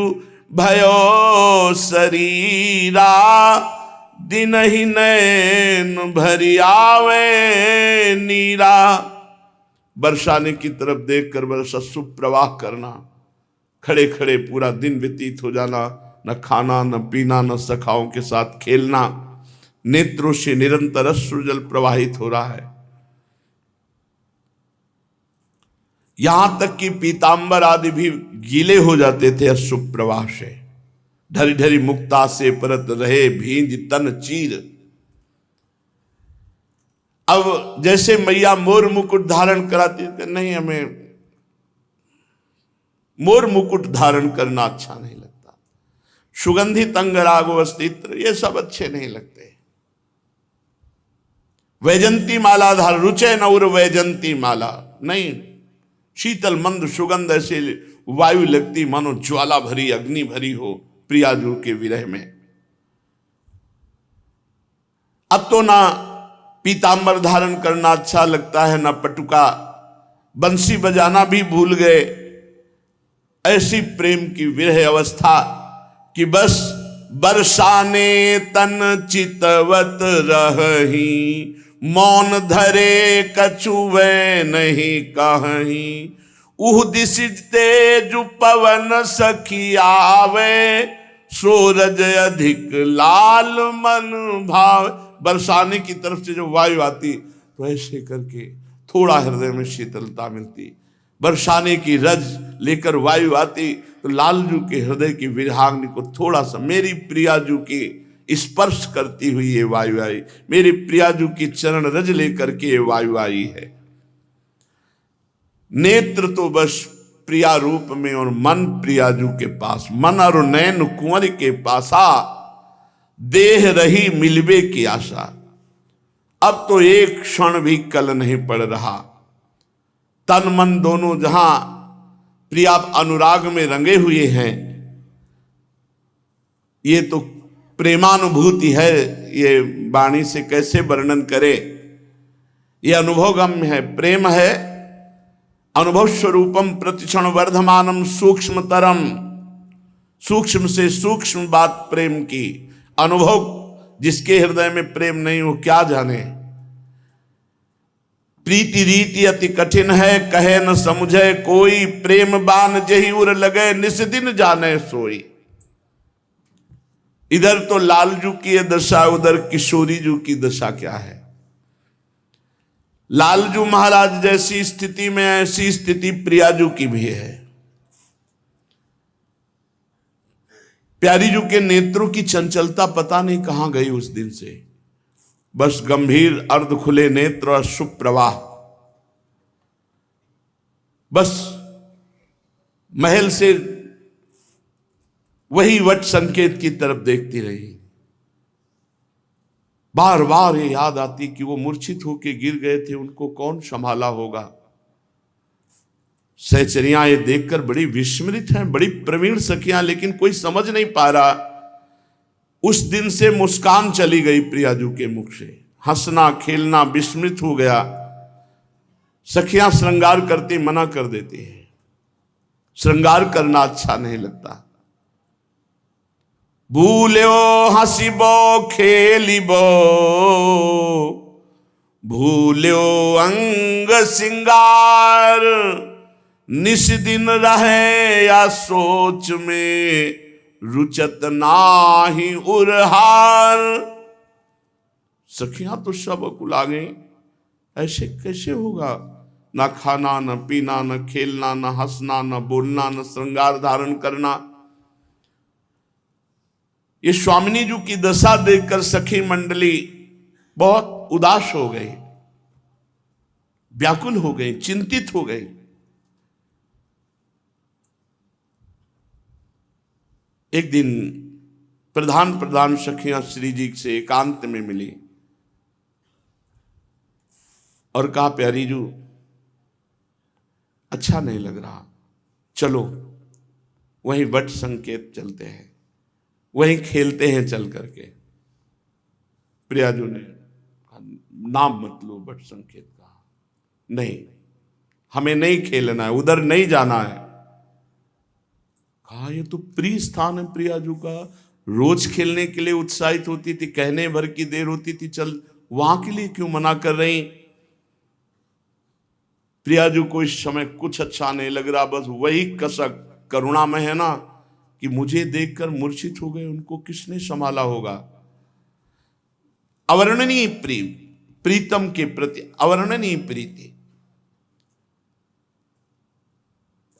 भयो शरीरा, दिन ही नैन भरी आवे नीरा। बरसाने की तरफ देखकर बरसा सुप्रवाह करना, खड़े खड़े पूरा दिन व्यतीत हो जाना, न खाना न पीना न सखाओं के साथ खेलना। नेत्रों से निरंतर अश्रुजल प्रवाहित हो रहा है। यहां तक कि पीतांबर आदि भी गीले हो जाते थे अश्रु प्रवाह से। ढरी ढरी मुक्ता से परत रहे भींज तन चीर। अब जैसे मैया मोर मुकुट धारण कराती है, नहीं हमें मोर मुकुट धारण करना अच्छा नहीं लगता, सुगंधित अंगराग वस्त्र ये सब अच्छे नहीं लगते। वैजंती माला धार रुचे नौर वैजंती माला, नहीं शीतल मंद सुगंध ऐसे वायु लगती मानो ज्वाला भरी अग्नि भरी हो प्रियाजू के विरह में। अब तो ना पीतांबर धारण करना अच्छा लगता है, ना पटुका, बंसी बजाना भी भूल गए। ऐसी प्रेम की विरह अवस्था कि बस बरसाने तन चितवत रही, मौन धरे कछुवे नहीं कहीं। उह दिशते जु पवन सखी आवे, सूरज अधिक लाल मन भाव। बरसाने की तरफ से जो वायु आती तो ऐसे करके थोड़ा हृदय में शीतलता मिलती। बरसाने की रज लेकर वायु आती तो लालजू के हृदय की विरहाग्नि को थोड़ा सा, मेरी प्रियाजू की स्पर्श करती हुई ये वायु आई, मेरी प्रियाजू की चरण रज लेकर के ये वायु आई है। नेत्र तो बस प्रिया रूप में और मन प्रियाजू के पास, मन और नैन कुंवर के पासा, देह रही मिलबे की आशा। अब तो एक क्षण भी कल नहीं पड़ रहा। तन मन दोनों जहां प्रिया अनुराग में रंगे हुए हैं, ये तो प्रेमानुभूति है, ये वाणी से कैसे वर्णन करे। ये अनुभवगम्य है, प्रेम है। अनुभव स्वरूपम प्रतिक्षण वर्धमानम सूक्ष्मतरम, सूक्ष्म से सूक्ष्म बात प्रेम की। अनुभव जिसके हृदय में प्रेम नहीं हो क्या जाने। प्रीति रीति अति कठिन है, कहे न समझे कोई, प्रेम बान जही उर लगे निस दिन जाने सोई। इधर तो लालजू की दशा, उधर किशोरी जू की दशा क्या है। लालजू महाराज जैसी स्थिति में ऐसी स्थिति प्रियाजू की भी है। प्यारीजू के नेत्रों की चंचलता पता नहीं कहां गई उस दिन से। बस गंभीर अर्ध खुले नेत्र और सुप्रवाह, बस महल से वही वट संकेत की तरफ देखती रही। बार बार ये याद आती कि वो मूर्छित होके गिर गए थे, उनको कौन संभाला होगा। सहचरियां ये देखकर बड़ी विस्मृत हैं, बड़ी प्रवीण सखियां, लेकिन कोई समझ नहीं पा रहा। उस दिन से मुस्कान चली गई प्रियाजू के मुख से, हंसना खेलना विस्मृत हो गया। सखियां श्रृंगार करती मना कर देती हैं, श्रृंगार करना अच्छा नहीं लगता। भूल्यो हसिबो खेलिबो, भूल्यो अंग सिंगार, निस दिन रहे या सोच में, रुचत नाही उरहार। सखियां तो सब अकुल आ गई, ऐसे कैसे होगा? ना खाना, न पीना, न खेलना, न हंसना, न बोलना, न श्रृंगार धारण करना। ये स्वामिनी जी की दशा देखकर सखी मंडली बहुत उदास हो गई, व्याकुल हो गई, चिंतित हो गई। एक दिन प्रधान सखियां श्री जी से एकांत में मिली और कहा, प्यारी जू अच्छा नहीं लग रहा, चलो वहीं वट संकेत चलते हैं, वहीं खेलते हैं चल करके। प्रियाजू ने नाम मत लो वट संकेत का, नहीं हमें नहीं खेलना है, उधर नहीं जाना है। कहा ये तो प्रिय स्थान है प्रियाजू का, रोज खेलने के लिए उत्साहित होती थी, कहने भर की देर होती थी, चल वहां के लिए क्यों मना कर रही? प्रियाजू को इस समय कुछ अच्छा नहीं लग रहा, बस वही कसक करुणा में है ना कि मुझे देखकर मूर्छित हो गए, उनको किसने संभाला होगा। अवर्णनीय प्रेम, प्रीतम के प्रति अवर्णनीय प्रीति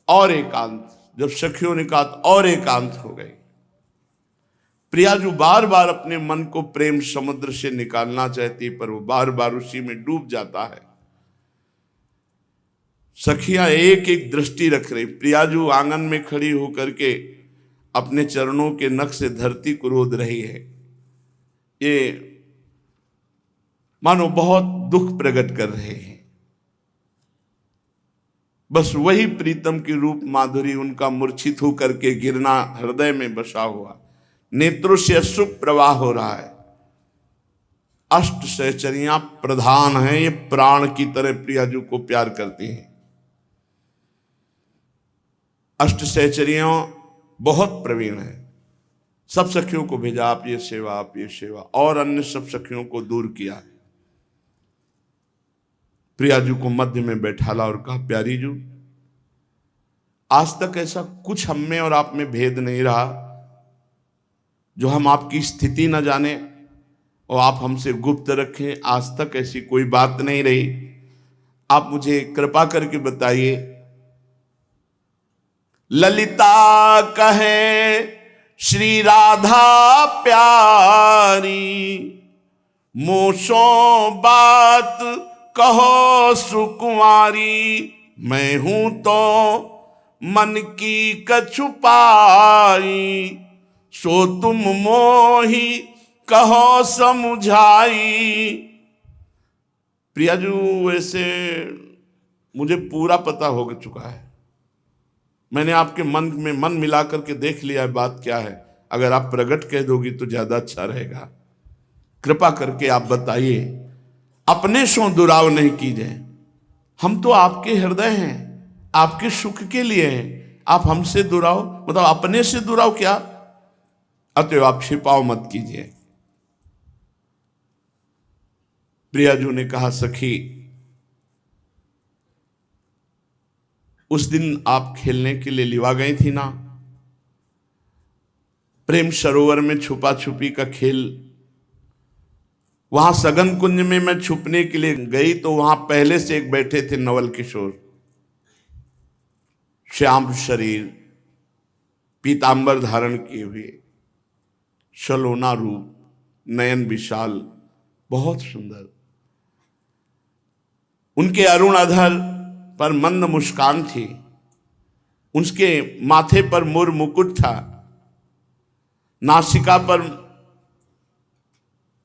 और एकांत। जब सखियों ने कहा तो और एकांत हो गई। प्रियाजू बार बार अपने मन को प्रेम समुद्र से निकालना चाहती, पर वो बार बार उसी में डूब जाता है। सखियां एक एक दृष्टि रख रही। प्रियाजू आंगन में खड़ी होकर के अपने चरणों के नख से धरती को रोद रही है। ये मानो बहुत दुख प्रकट कर रहे हैं। बस वही प्रीतम की रूप माधुरी, उनका मूर्छित होकर के गिरना हृदय में बसा हुआ, नेत्रों से अश्रु प्रवाह हो रहा है। अष्ट सहचरियां प्रधान हैं, ये प्राण की तरह प्रियाजू को प्यार करती हैं। अष्ट सहचरियों बहुत प्रवीण है। सब सखियों को भेजा, आप ये सेवा, आप ये सेवा, और अन्य सब सखियों को दूर किया। प्रियाजू को मध्य में बैठाला और कहा, प्यारी जू आज तक ऐसा कुछ हम में और आप में भेद नहीं रहा जो हम आपकी स्थिति न जाने और आप हमसे गुप्त रखें। आज तक ऐसी कोई बात नहीं रही। आप मुझे कृपा करके बताइए। ललिता कहे श्री राधा प्यारी, मोशो बात कहो सुकुमारी। मैं हूं तो मन की कछुपाई, सो तुम मोही कहो समझाई। प्रियाजू वैसे मुझे पूरा पता हो चुका है, मैंने आपके मन में मन मिला करके देख लिया है बात क्या है। अगर आप प्रकट कह दोगी तो ज्यादा अच्छा रहेगा। कृपा करके आप बताइए, अपने सो दुराव नहीं कीजिए। हम तो आपके हृदय हैं, आपके सुख के लिए हैं। आप हमसे दुराव मतलब अपने से दुराव क्या? अतएव आप छिपाव मत कीजिए। प्रियाजू ने कहा, सखी उस दिन आप खेलने के लिए लिवा गई थी ना, प्रेम सरोवर में छुपा छुपी का खेल। वहां सघन कुंज में मैं छुपने के लिए गई तो वहां पहले से एक बैठे थे नवल किशोर, श्याम शरीर, पीतांबर धारण किए हुए, सलोना रूप, नयन विशाल, बहुत सुंदर। उनके अरुण अधर पर मंद मुस्कान थी, उसके माथे पर मोर मुकुट था, नासिका पर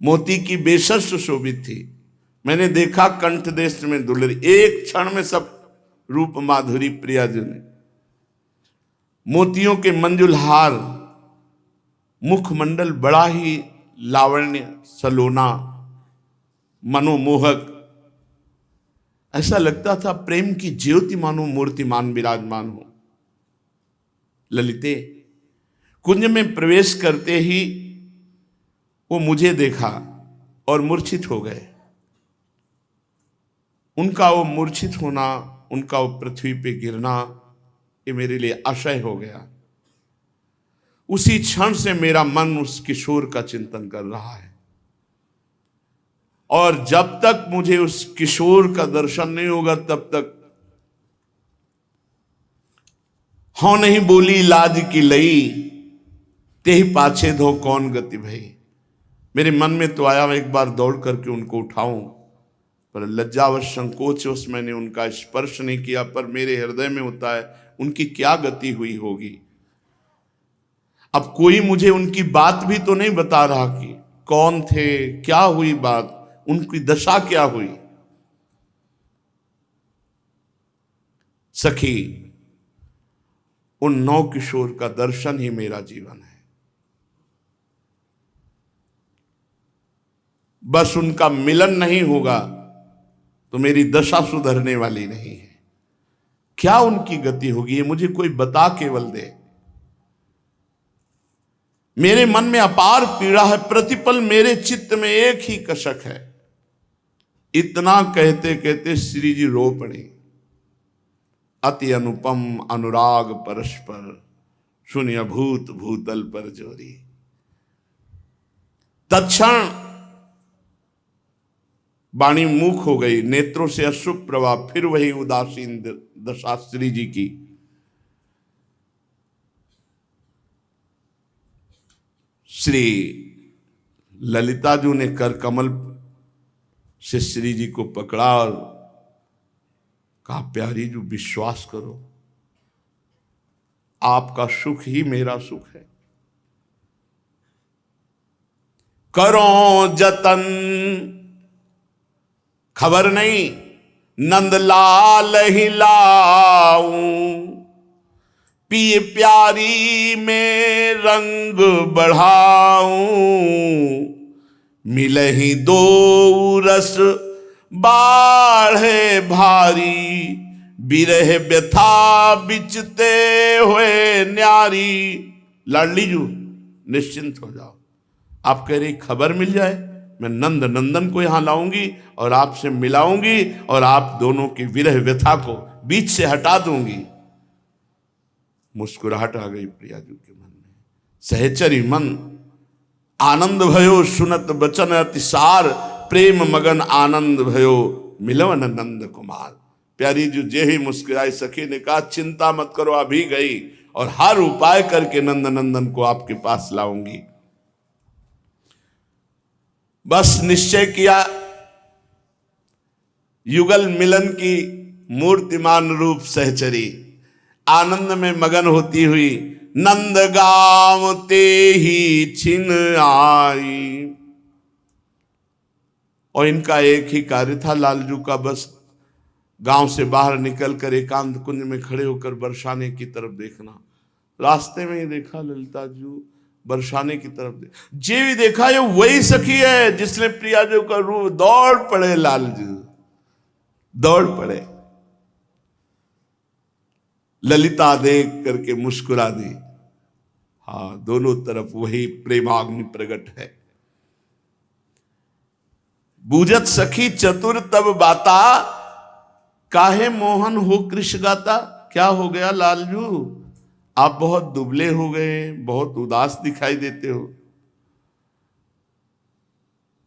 मोती की बेशस शोभित थी। मैंने देखा कंठ देश में दुलरी, एक क्षण में सब रूप माधुरी प्रिया जी ने। मोतियों के मंजुल हार, मुखमंडल बड़ा ही लावण्य सलोना, मनोमोहक। ऐसा लगता था प्रेम की ज्योति मानो मूर्तिमान विराजमान हो। ललिते, कुंज में प्रवेश करते ही वो मुझे देखा और मूर्छित हो गए। उनका वो मूर्छित होना, उनका वो पृथ्वी पे गिरना, ये मेरे लिए आशय हो गया। उसी क्षण से मेरा मन उस किशोर का चिंतन कर रहा है, और जब तक मुझे उस किशोर का दर्शन नहीं होगा तब तक हाँ नहीं बोली लाज की लई, तेहि पाछे धो कौन गति भई। मेरे मन में तो आया एक बार दौड़ करके उनको उठाऊं, पर लज्जावश संकोचवश मैंने उनका स्पर्श नहीं किया। पर मेरे हृदय में होता है उनकी क्या गति हुई होगी। अब कोई मुझे उनकी बात भी तो नहीं बता रहा कि कौन थे, क्या हुई बात, उनकी दशा क्या हुई। सखी, उन नौ किशोर का दर्शन ही मेरा जीवन है। बस उनका मिलन नहीं होगा तो मेरी दशा सुधरने वाली नहीं है। क्या उनकी गति होगी ये मुझे कोई बता केवल दे। मेरे मन में अपार पीड़ा है, प्रतिपल मेरे चित्त में एक ही कशक है। इतना कहते कहते श्री जी रो पड़े। अति अनुपम अनुराग परस्पर, शून्य भूत भूतल पर जोरी। तत्क्षण वाणी मूक हो गई, नेत्रों से अश्रु प्रवाह, फिर वही उदासीन दशा श्री जी की। श्री ललिता जी ने कर कमल से श्री जी को पकड़ा और कहा, प्यारी जी विश्वास करो, आपका सुख ही मेरा सुख है। करो जतन, खबर नहीं नंदलाल ही लाऊं, पिए प्यारी में रंग बढ़ाऊं, मिले ही दो रस बाढ़े भारी, बिरह व्यथा बिचते हुए न्यारी। लाडली जू निश्चिंत हो जाओ, आप कह रही खबर मिल जाए, मैं नंद नंदन को यहां लाऊंगी और आपसे मिलाऊंगी और आप दोनों की विरह व्यथा को बीच से हटा दूंगी। मुस्कुराहट आ गई प्रिया जी के मन में। सहचरी मन आनंद भयो, सुनत बचन अतिसार, प्रेम मगन आनंद भयो, मिलवन नंद कुमार। प्यारी जी जे ही मुस्कुराई। सखी ने कहा, चिंता मत करो, अभी गई और हर उपाय करके नंद नंदन को आपके पास लाऊंगी। बस निश्चय किया, युगल मिलन की मूर्तिमान रूप सहचरी आनंद में मगन होती हुई नंद गांव ते ही छिन आई। और इनका एक ही कार्य था लालजू का, बस गांव से बाहर निकलकर एकांत कुंज में खड़े होकर बरसाने की तरफ देखना। रास्ते में ही देखा ललिता जी बरसाने की तरफ जे भी देखा, ये वही सखी है जिसने प्रिया जी का रूप। दौड़ पड़े लालजू, दौड़ पड़े। ललिता देख करके मुस्कुरा दी। हाँ, दोनों तरफ वही प्रेमाग्नि प्रकट है। बूझत सखी चतुर तब बाता, काहे मोहन हो कृष्ण गाता। क्या हो गया लालजू, आप बहुत दुबले हो गए, बहुत उदास दिखाई देते हो।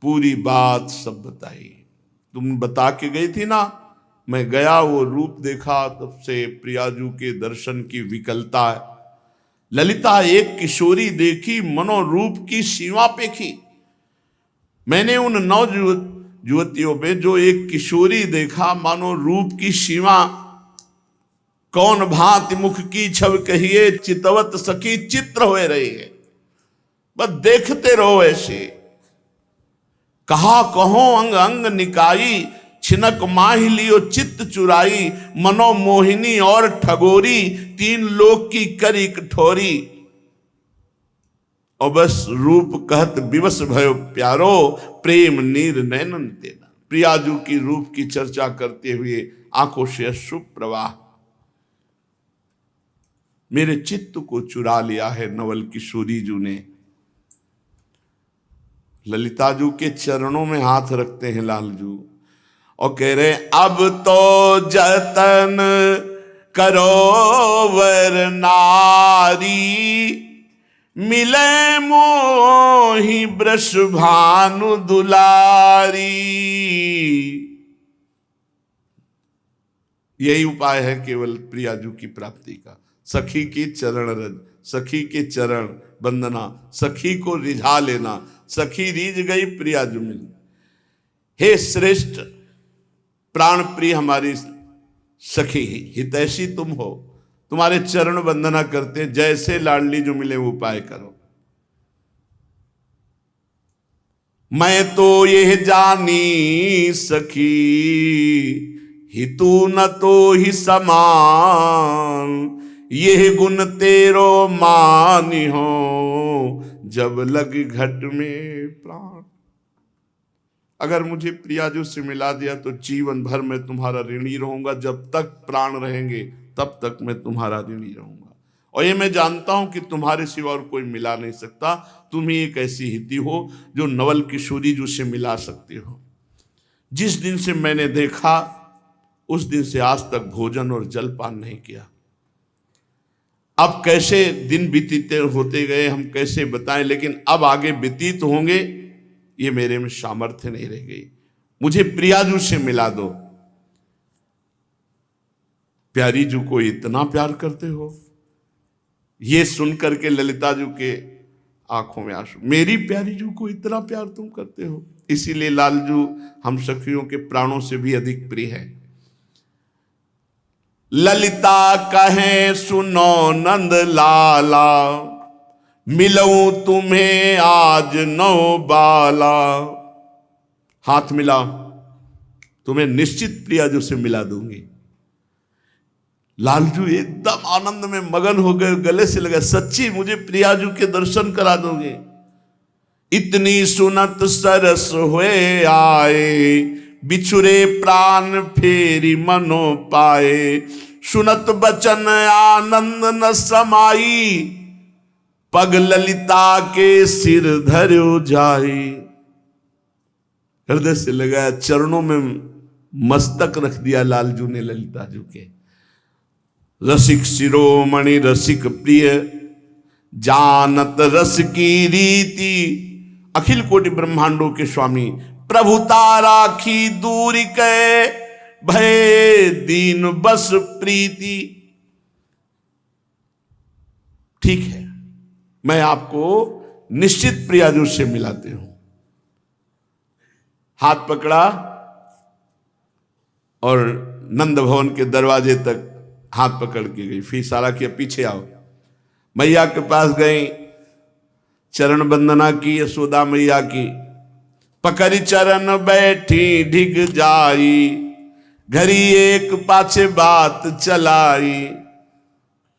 पूरी बात सब बताई। तुम बता के गई थी ना, मैं गया, वो रूप देखा, तब से प्रियाजू के दर्शन की विकलता है। ललिता एक किशोरी देखी, मनोरूप की सीमा पेखी। मैंने उन 9 युवतियों में जो एक किशोरी देखा, मानो रूप की सीमा। कौन भांति मुख की छव कहिए, चितवत सखी चित्र होए रही है। बस देखते रहो ऐसे। कहा कहो अंग अंग निकाई, छिनक माहि लियो चित्त चुराई, मनो मोहिनी और ठगोरी, तीन लोक की करी कठोरी। और बस रूप कहत विवश भयो प्यारो, प्रेम नीर नैनन तेना। प्रियाजू की रूप की चर्चा करते हुए आंखों से अश्रु प्रवाह। मेरे चित्त को चुरा लिया है नवल किशोरी जू ने। ललिताजू के चरणों में हाथ रखते हैं लालजू और कह रहे अब तो जतन करो वर नारी, मिले मोहि वृष भानु दुलारी। यही उपाय है केवल प्रियाजू की प्राप्ति का। सखी की चरण रज, सखी के चरण वंदना, सखी को रिझा लेना। सखी रीझ गई प्रियाजू मिली। हे श्रेष्ठ प्राण प्रिय हमारी सखी, हितैषी तुम हो, तुम्हारे चरण वंदना करते हैं, जैसे लाडली जो मिले वो उपाय करो। मैं तो यह जानी सखी, हितू न तो ही समान, यह गुण तेरो मानी हो, जब लग घट में प्राण। अगर मुझे प्रियाजू से मिला दिया तो जीवन भर मैं तुम्हारा ऋणी रहूंगा। जब तक प्राण रहेंगे तब तक मैं तुम्हारा ऋणी रहूंगा। और ये मैं जानता हूं कि तुम्हारे सिवा और कोई मिला नहीं सकता। तुम ही एक ऐसी हिती हो जो नवल किशोरी जू से मिला सकते हो। जिस दिन से मैंने देखा उस दिन से आज तक भोजन और जलपान नहीं किया। अब कैसे दिन बीतते होते गए हम कैसे बताएं, लेकिन अब आगे व्यतीत होंगे ये मेरे में सामर्थ्य नहीं रह गई। मुझे प्रियाजू से मिला दो। प्यारी जू को इतना प्यार करते हो, ये सुनकर के ललिताजू के आंखों में आंसू। मेरी प्यारी जू को इतना प्यार तुम करते हो, इसीलिए लालजू हम सखियों के प्राणों से भी अधिक प्रिय है। ललिता कहे सुनो नंद लाला, मिलऊं तुम्हें आज नौ बाला। हाथ मिला, तुम्हें निश्चित प्रियाजू से मिला दूंगी। लालजू एकदम आनंद में मगन हो गए, गले से लगा, सच्ची मुझे प्रियाजू के दर्शन करा दोगे? इतनी सुनत सरस हुए आए, बिछुरे प्राण फेरी मनो पाए। सुनत बचन आनंद न समाई, पग ललिता के सिर धर्यो जाई। हृदय से लगाया, चरणों में मस्तक रख दिया लालजू ने ललिताजू के। रसिक शिरोमणि रसिक प्रिय, जानत रस की रीति। अखिल कोटि ब्रह्मांडों के स्वामी, प्रभुता राखी दूरी कै, भय दीन बस प्रीति। ठीक है, मैं आपको निश्चित प्रियाजू से मिलाते हूं। हाथ पकड़ा और नंद भवन के दरवाजे तक हाथ पकड़ के गई। फिर इशारा किया, पीछे आओ। मैया के पास गई, चरण वंदना की यशोदा मैया की। पकड़ी चरण बैठी ढिग जाई, घरी एक पाछे बात चलाई।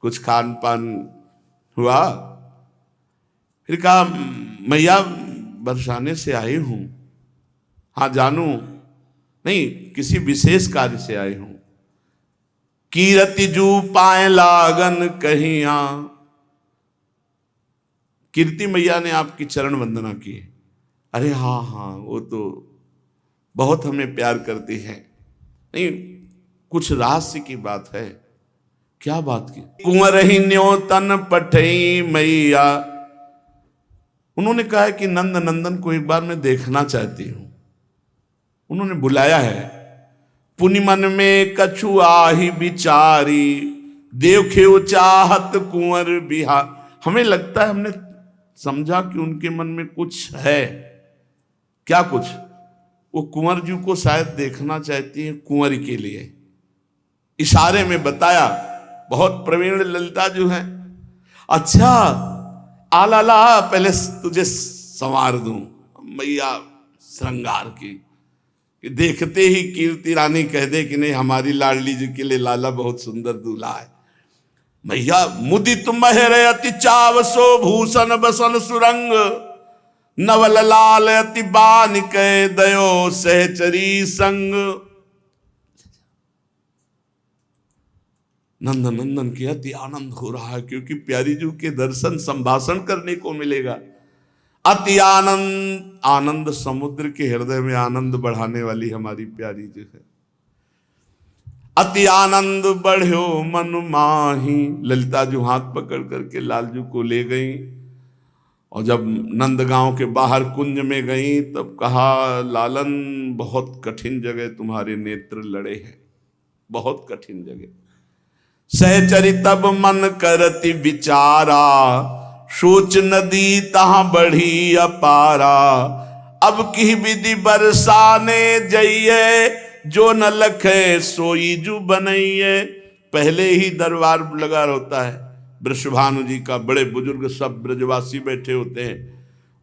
कुछ खान पान हुआ। फिर कहा, मैया बरसाने से आई हूं। हाँ जानू, नहीं किसी विशेष कार्य से आई हूं। कीरति जू पाए लागन कहिया। कीर्ति मैया ने आपकी चरण वंदना की। अरे हाँ हाँ, वो तो बहुत हमें प्यार करती है। नहीं, कुछ रहस्य की बात है। क्या बात की? कुंवर ही न्योतन पठई मैया। उन्होंने कहा है कि नंद नंदन को एक बार मैं देखना चाहती हूं। उन्होंने बुलाया है। पुनि मन में कछु आही बिचारी, देखे चाहत कुंवर बिहार। हमें लगता है, हमने समझा कि उनके मन में कुछ है। क्या कुछ? वो कुंवर जी को शायद देखना चाहती है कुंवर के लिए। इशारे में बताया, बहुत प्रवीण ललिता जो है। अच्छा आला ला, पहले तुझे संवार दूं। मैया श्रृंगार की, कि देखते ही कीर्ति रानी कह दे कि नहीं, हमारी लाडली जी के लिए लाला बहुत सुंदर दूल्हा है। भैया मुदित महर अति चावसो भूषण बसन सुरंग, नवल लाल अति बान कै दयो सहचरी संग। नंदन नंदन की अति आनंद हो रहा है, क्योंकि प्यारी जी के दर्शन संभाषण करने को मिलेगा। अति आनंद, आनंद समुद्र के हृदय में आनंद बढ़ाने वाली हमारी प्यारी जी है। अति आनंद बढ़्यो मन माही, ललिता जी हाथ पकड़ करके लालजू को ले गई, और जब नंदगांव के बाहर कुंज में गई तब कहा, लालन बहुत कठिन जगह तुम्हारे नेत्र लड़े हैं, बहुत कठिन जगह। सहचरी तब मन करती विचारा, सोच नदी तहां बढ़ी अपारा। अब की विधि बरसाने जइए, जो न लखे सोई जू बनइए। पहले ही दरबार लगा होता है वृषभानु जी का, बड़े बुजुर्ग सब ब्रजवासी बैठे होते हैं,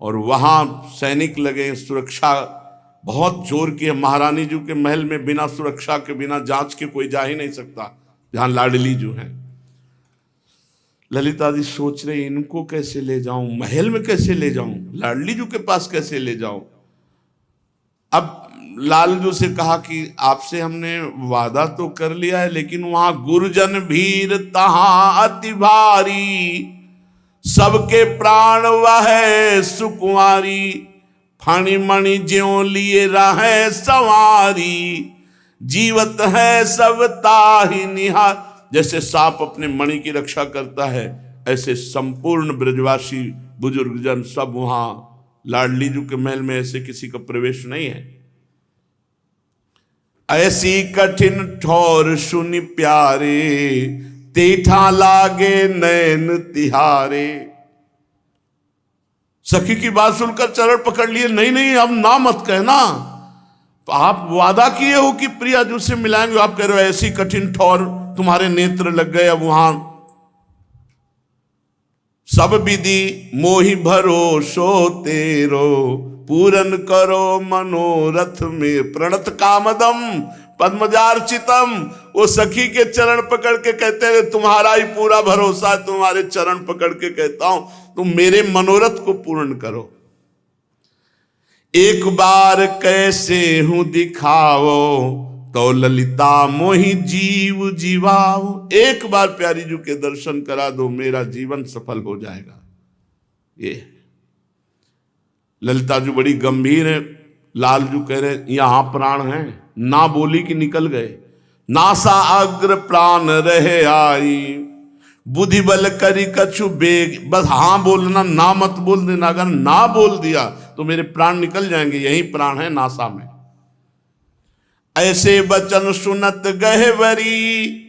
और वहां सैनिक लगे, सुरक्षा बहुत जोर की है। महारानी जी के महल में बिना सुरक्षा के, बिना जांच के कोई जा ही नहीं सकता, जहां लाडली जो है। ललिता जी सोच रहे, इनको कैसे ले जाऊं, महल में कैसे ले जाऊं, लाडली जी के पास कैसे ले जाऊं। अब लालजू से कहा कि आपसे हमने वादा तो कर लिया है, लेकिन वहां गुरुजन भीर तहां अति भारी, सबके प्राण वह सुकुमारी। फणी मणि ज्यों लिए रहे सवारी, जीवत है सब ताहि निहार। जैसे सांप अपने मणि की रक्षा करता है, ऐसे संपूर्ण ब्रजवासी बुजुर्गजन सब वहां। लाडली जी के महल में ऐसे किसी का प्रवेश नहीं है। ऐसी कठिन ठोर सुनि प्यारे, तेठा लागे नैन तिहारे। सखी की बात सुनकर चरण पकड़ लिए, नहीं नहीं अब ना मत कहना, तो आप वादा किए हो कि प्रिया जी से मिलाएंगे, आप कह रहे हो ऐसी कठिन ठोर तुम्हारे नेत्र लग गए। अब वहां सब विधि मोहि भरोसो तेरो, पूरन करो मनोरथ में प्रणत कामदम पद्मजार्चितम। वो सखी के चरण पकड़ के कहते हैं, तुम्हारा ही पूरा भरोसा है, तुम्हारे चरण पकड़ के कहता हूं, तुम मेरे मनोरथ को पूर्ण करो। एक बार कैसे हूं दिखाओ, तो ललिता मोहि जीव जीवाओ। एक बार प्यारी जी के दर्शन करा दो, मेरा जीवन सफल हो जाएगा। ये ललिता जी बड़ी गंभीर है। लालजू कह रहे, यहां प्राण है, ना बोली कि निकल गए। नासा अग्र प्राण रहे आई, बुद्धि बल करी कछु बेग। बस हाँ बोलना, ना मत बोल देना। अगर ना बोल दिया तो मेरे प्राण निकल जाएंगे, यही प्राण है नासा में। ऐसे बचन सुनत गहवरी,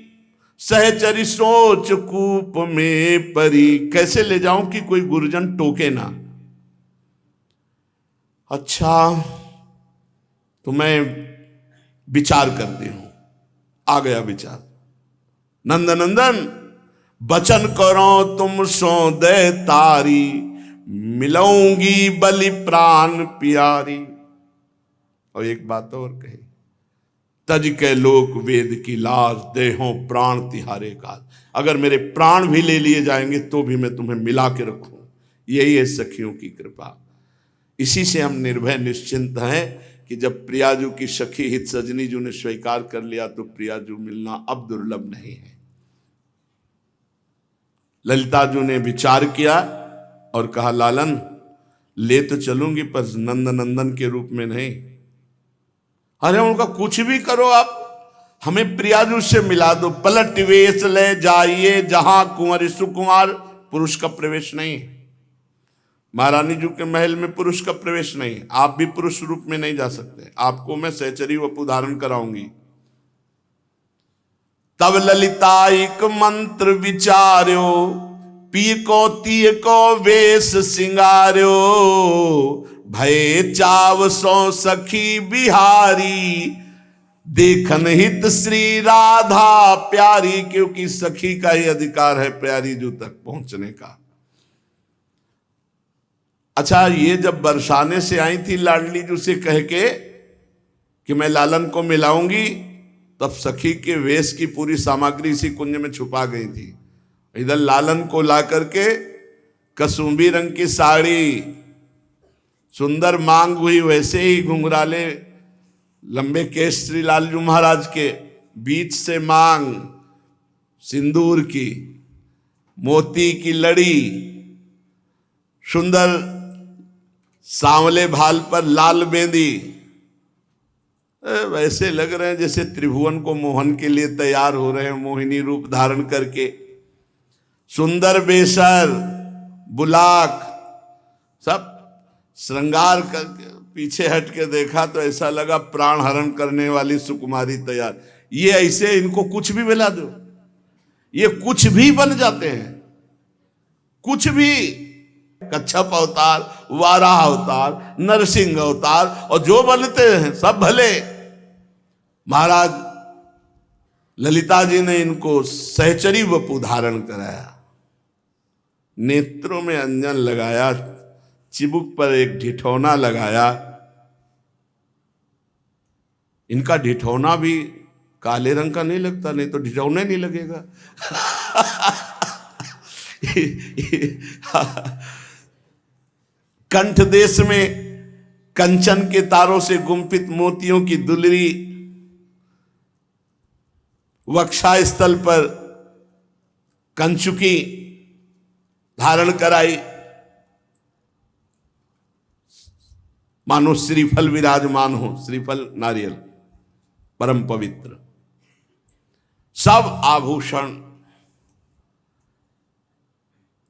सहचरी सोच कूप में परी। कैसे ले जाऊं कि कोई गुरुजन टोके ना। अच्छा तो मैं विचार करती हूं। आ गया विचार। नंदनंदन बचन करो तुम सो दे तारी, मिलूंगी बलि प्राण प्यारी। और एक बात और कही, तज के लोक वेद की लाज, देहों प्राण तिहारे काज। अगर मेरे प्राण भी ले लिए जाएंगे तो भी मैं तुम्हें मिला के रखूं। यही है सखियों की कृपा। इसी से हम निर्भय निश्चिंत हैं कि जब प्रियाजू की सखी हित सजनी जू ने स्वीकार कर लिया तो प्रियाजू मिलना अब दुर्लभ नहीं है। ललिता जू ने विचार किया और कहा, लालन ले तो चलूंगी पर नंद नंदन के रूप में नहीं। अरे उनका कुछ भी करो आप, हमें प्रियाजू से मिला दो। पलट वेश ले जाइए जहां कुंवर सुकुमार, पुरुष का प्रवेश नहीं है। महारानी जी के महल में पुरुष का प्रवेश नहीं। आप भी पुरुष रूप में नहीं जा सकते, आपको मैं सहचरी वपु धारण कराऊंगी। तब ललिताइक मंत्र विचार्यो, पी को तीय को वेश सिंगार्यो। भय चाव सो सखी बिहारी, देखन हित श्री राधा प्यारी। क्योंकि सखी का ही अधिकार है प्यारी जू तक पहुंचने का। अच्छा, ये जब बरसाने से आई थी लाडली जी से कह के कि मैं लालन को मिलाऊंगी, तब सखी के वेश की पूरी सामग्री इसी कुंज में छुपा गई थी। इधर लालन को ला करके कसूंबी रंग की साड़ी, सुंदर मांग हुई, वैसे ही घुंघराले लंबे केश श्री लालजू महाराज के, बीच से मांग सिंदूर की, मोती की लड़ी, सुंदर सांवले भाल पर लाल बेंदी, वैसे लग रहे हैं जैसे त्रिभुवन को मोहन के लिए तैयार हो रहे हैं, मोहिनी रूप धारण करके। सुंदर बेसर, बुलाक, सब श्रृंगार करके पीछे हट के देखा तो ऐसा लगा प्राण हरण करने वाली सुकुमारी तैयार। ये ऐसे इनको कुछ भी मिला दो, ये कुछ भी बन जाते हैं, कुछ भी। कच्छप अवतार, वाराह अवतार, नरसिंह अवतार, और जो बनते हैं सब भले। महाराज ललिता जी ने इनको सहचरी वपु धारण कराया, नेत्रों में अंजन लगाया, चिबुक पर एक ढिठौना लगाया। इनका ढिठौना भी काले रंग का नहीं लगता, नहीं तो ढिठौना नहीं लगेगा। कंठ देश में कंचन के तारों से गुंफित मोतियों की दुलरी, वक्षा स्थल पर कंचुकी धारण कराई, मानो श्रीफल विराजमान हो, श्रीफल नारियल परम पवित्र, सब आभूषण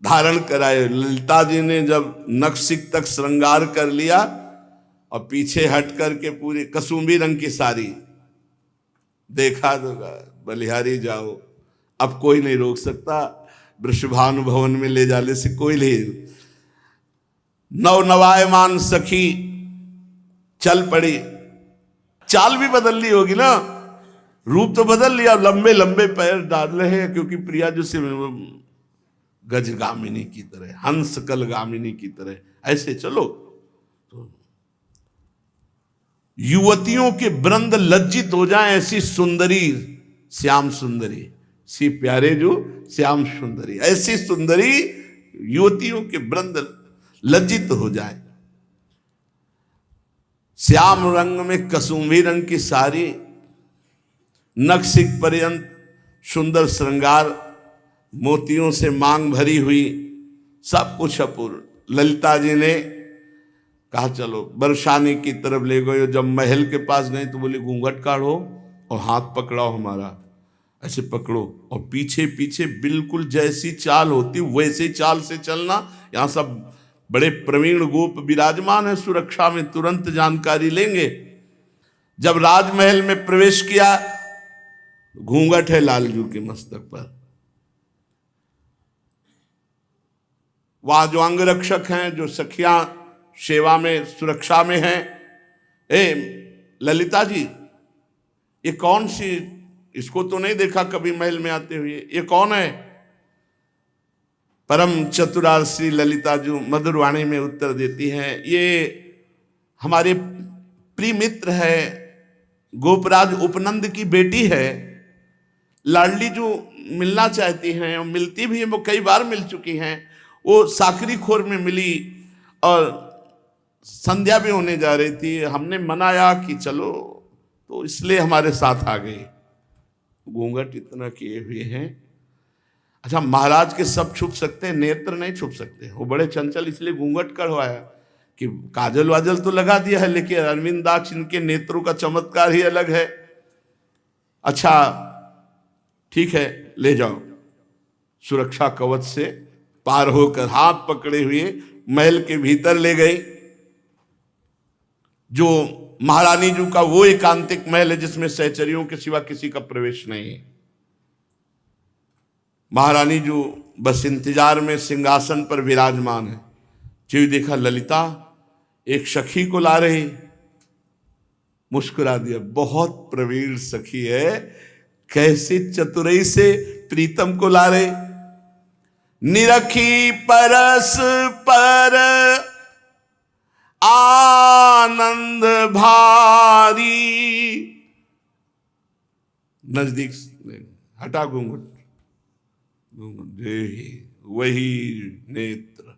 धारण कराए। ललिता जी ने जब नखशिक तक श्रृंगार कर लिया और पीछे हट करके पूरी कसूंबी रंग की साड़ी देखा तो बलिहारी जाओ, अब कोई नहीं रोक सकता, वृषभानु भवन में ले जाने से कोई नहीं। नवनवायमान सखी चल पड़ी, चाल भी बदल ली होगी ना, रूप तो बदल लिया, लंबे लंबे पैर डाल रहे हैं, क्योंकि प्रिया जो से गजगामिनी की तरह, हंस कल गामिनी की तरह ऐसे चलो। तो युवतियों के वृंद लज्जित हो जाएं, ऐसी सुंदरी, श्याम सुंदरी, सी प्यारे जो श्याम सुंदरी, ऐसी सुंदरी युवतियों के वृंद लज्जित हो जाए। श्याम रंग में कसूंभी रंग की साड़ी, नखशिख पर्यंत सुंदर श्रृंगार, मोतियों से मांग भरी हुई, सब कुछ अपूर्व। ललिता जी ने कहा चलो बरसाने की तरफ ले गए। जब महल के पास गए तो बोले घूंघट काढ़ो और हाथ पकड़ाओ हमारा, ऐसे पकड़ो और पीछे पीछे बिल्कुल जैसी चाल होती वैसे चाल से चलना। यहाँ सब बड़े प्रवीण गोप विराजमान है, सुरक्षा में तुरंत जानकारी लेंगे। जब राजमहल में प्रवेश किया, घूंघट है लालजू के मस्तक पर। वहां जो अंगरक्षक हैं, जो सखियां सेवा में सुरक्षा में हैं, ए ललिता जी ये कौन सी, इसको तो नहीं देखा कभी महल में आते हुए, ये कौन है? परम चतुरार श्री ललिता जी मधुर वाणी में उत्तर देती हैं, ये हमारे प्रिय मित्र है, गोपराज उपनंद की बेटी है। लाडली जो मिलना चाहती हैं और मिलती भी हैं, वो कई बार मिल चुकी हैं। वो साकरी खोर में मिली और संध्या भी होने जा रही थी, हमने मनाया कि चलो, तो इसलिए हमारे साथ आ गई। घूंघट इतना किए हुए हैं। अच्छा, महाराज के सब छुप सकते हैं, नेत्र नहीं छुप सकते, वो बड़े चंचल, इसलिए घूंघट करवाया कि काजल वाजल तो लगा दिया है, लेकिन अरविंदाक्ष इनके नेत्रों का चमत्कार ही अलग है। अच्छा ठीक है, ले जाओ। सुरक्षा कवच से पार होकर हाथ पकड़े हुए महल के भीतर ले गई, जो महारानी जी का वो एकांतिक महल है जिसमें सहचरियों के सिवा किसी का प्रवेश नहीं है। महारानी जो बस इंतजार में सिंहासन पर विराजमान है। जो देखा ललिता एक सखी को ला रही, मुस्कुरा दिया, बहुत प्रवीण सखी है, कैसी चतुराई से प्रीतम को ला रहे। निरखी परस पर आनंद भारी। नजदीक हटा घूंघट, वही नेत्र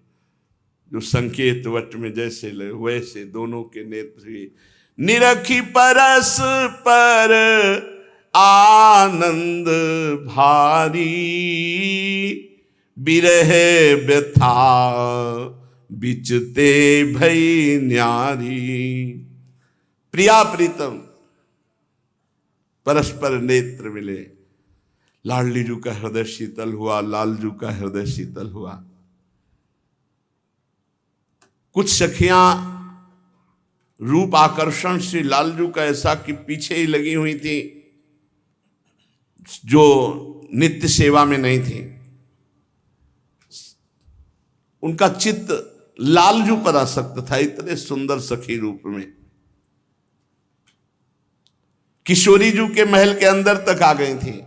जो संकेत वट में जैसे लगे वैसे दोनों के नेत्र ही निरखी परस पर आनंद भारी। बिरह व्यथा बिचते भई न्यारी। प्रिया प्रीतम परस्पर नेत्र मिले। लाडली जू का हृदय शीतल हुआ, लालजू का हृदय शीतल हुआ। कुछ सखियां रूप आकर्षण से लालजू का ऐसा कि पीछे ही लगी हुई थी, जो नित्य सेवा में नहीं थी। उनका चित्त लालजू पर आसक्त था, इतने सुंदर सखी रूप में। किशोरी जू के महल के अंदर तक आ गई थी।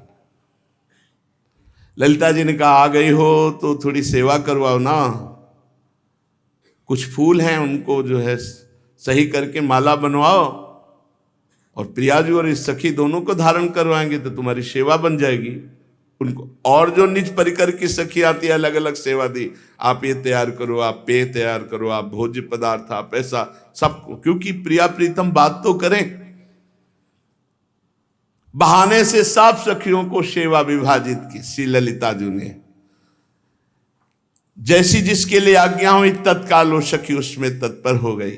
ललिता जी ने कहा आ गई हो तो थोड़ी सेवा करवाओ ना, कुछ फूल हैं उनको जो है सही करके माला बनवाओ, और प्रियाजू और इस सखी दोनों को धारण करवाएंगे तो तुम्हारी सेवा बन जाएगी। उनको और जो निज परिकर की सखी आती है अलग अलग सेवा दी, आप ये तैयार करो, आप पेय तैयार करो, आप भोज्य पदार्थ, आप ऐसा सब, क्योंकि प्रिया प्रीतम बात तो करें। बहाने से सब सखियों को सेवा विभाजित की श्री ललिता जी ने। जैसी जिसके लिए आज्ञा हुई तत्काल वो सखी उसमें तत्पर हो गई।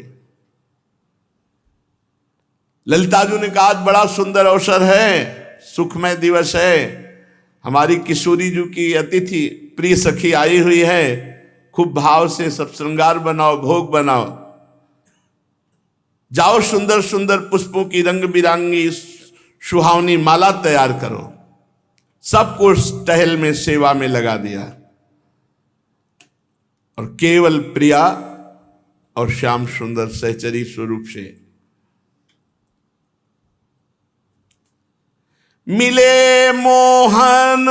ललिता जी ने कहा आज बड़ा सुंदर अवसर है, सुखमय दिवस है, हमारी किशोरी जी की अतिथि प्रिय सखी आई हुई है, खूब भाव से सब श्रृंगार बनाओ, भोग बनाओ, जाओ सुंदर सुंदर पुष्पों की रंग बिरंगी सुहावनी माला तैयार करो। सबको टहल में सेवा में लगा दिया, और केवल प्रिया और श्याम सुंदर सहचरी स्वरूप से मिले मोहन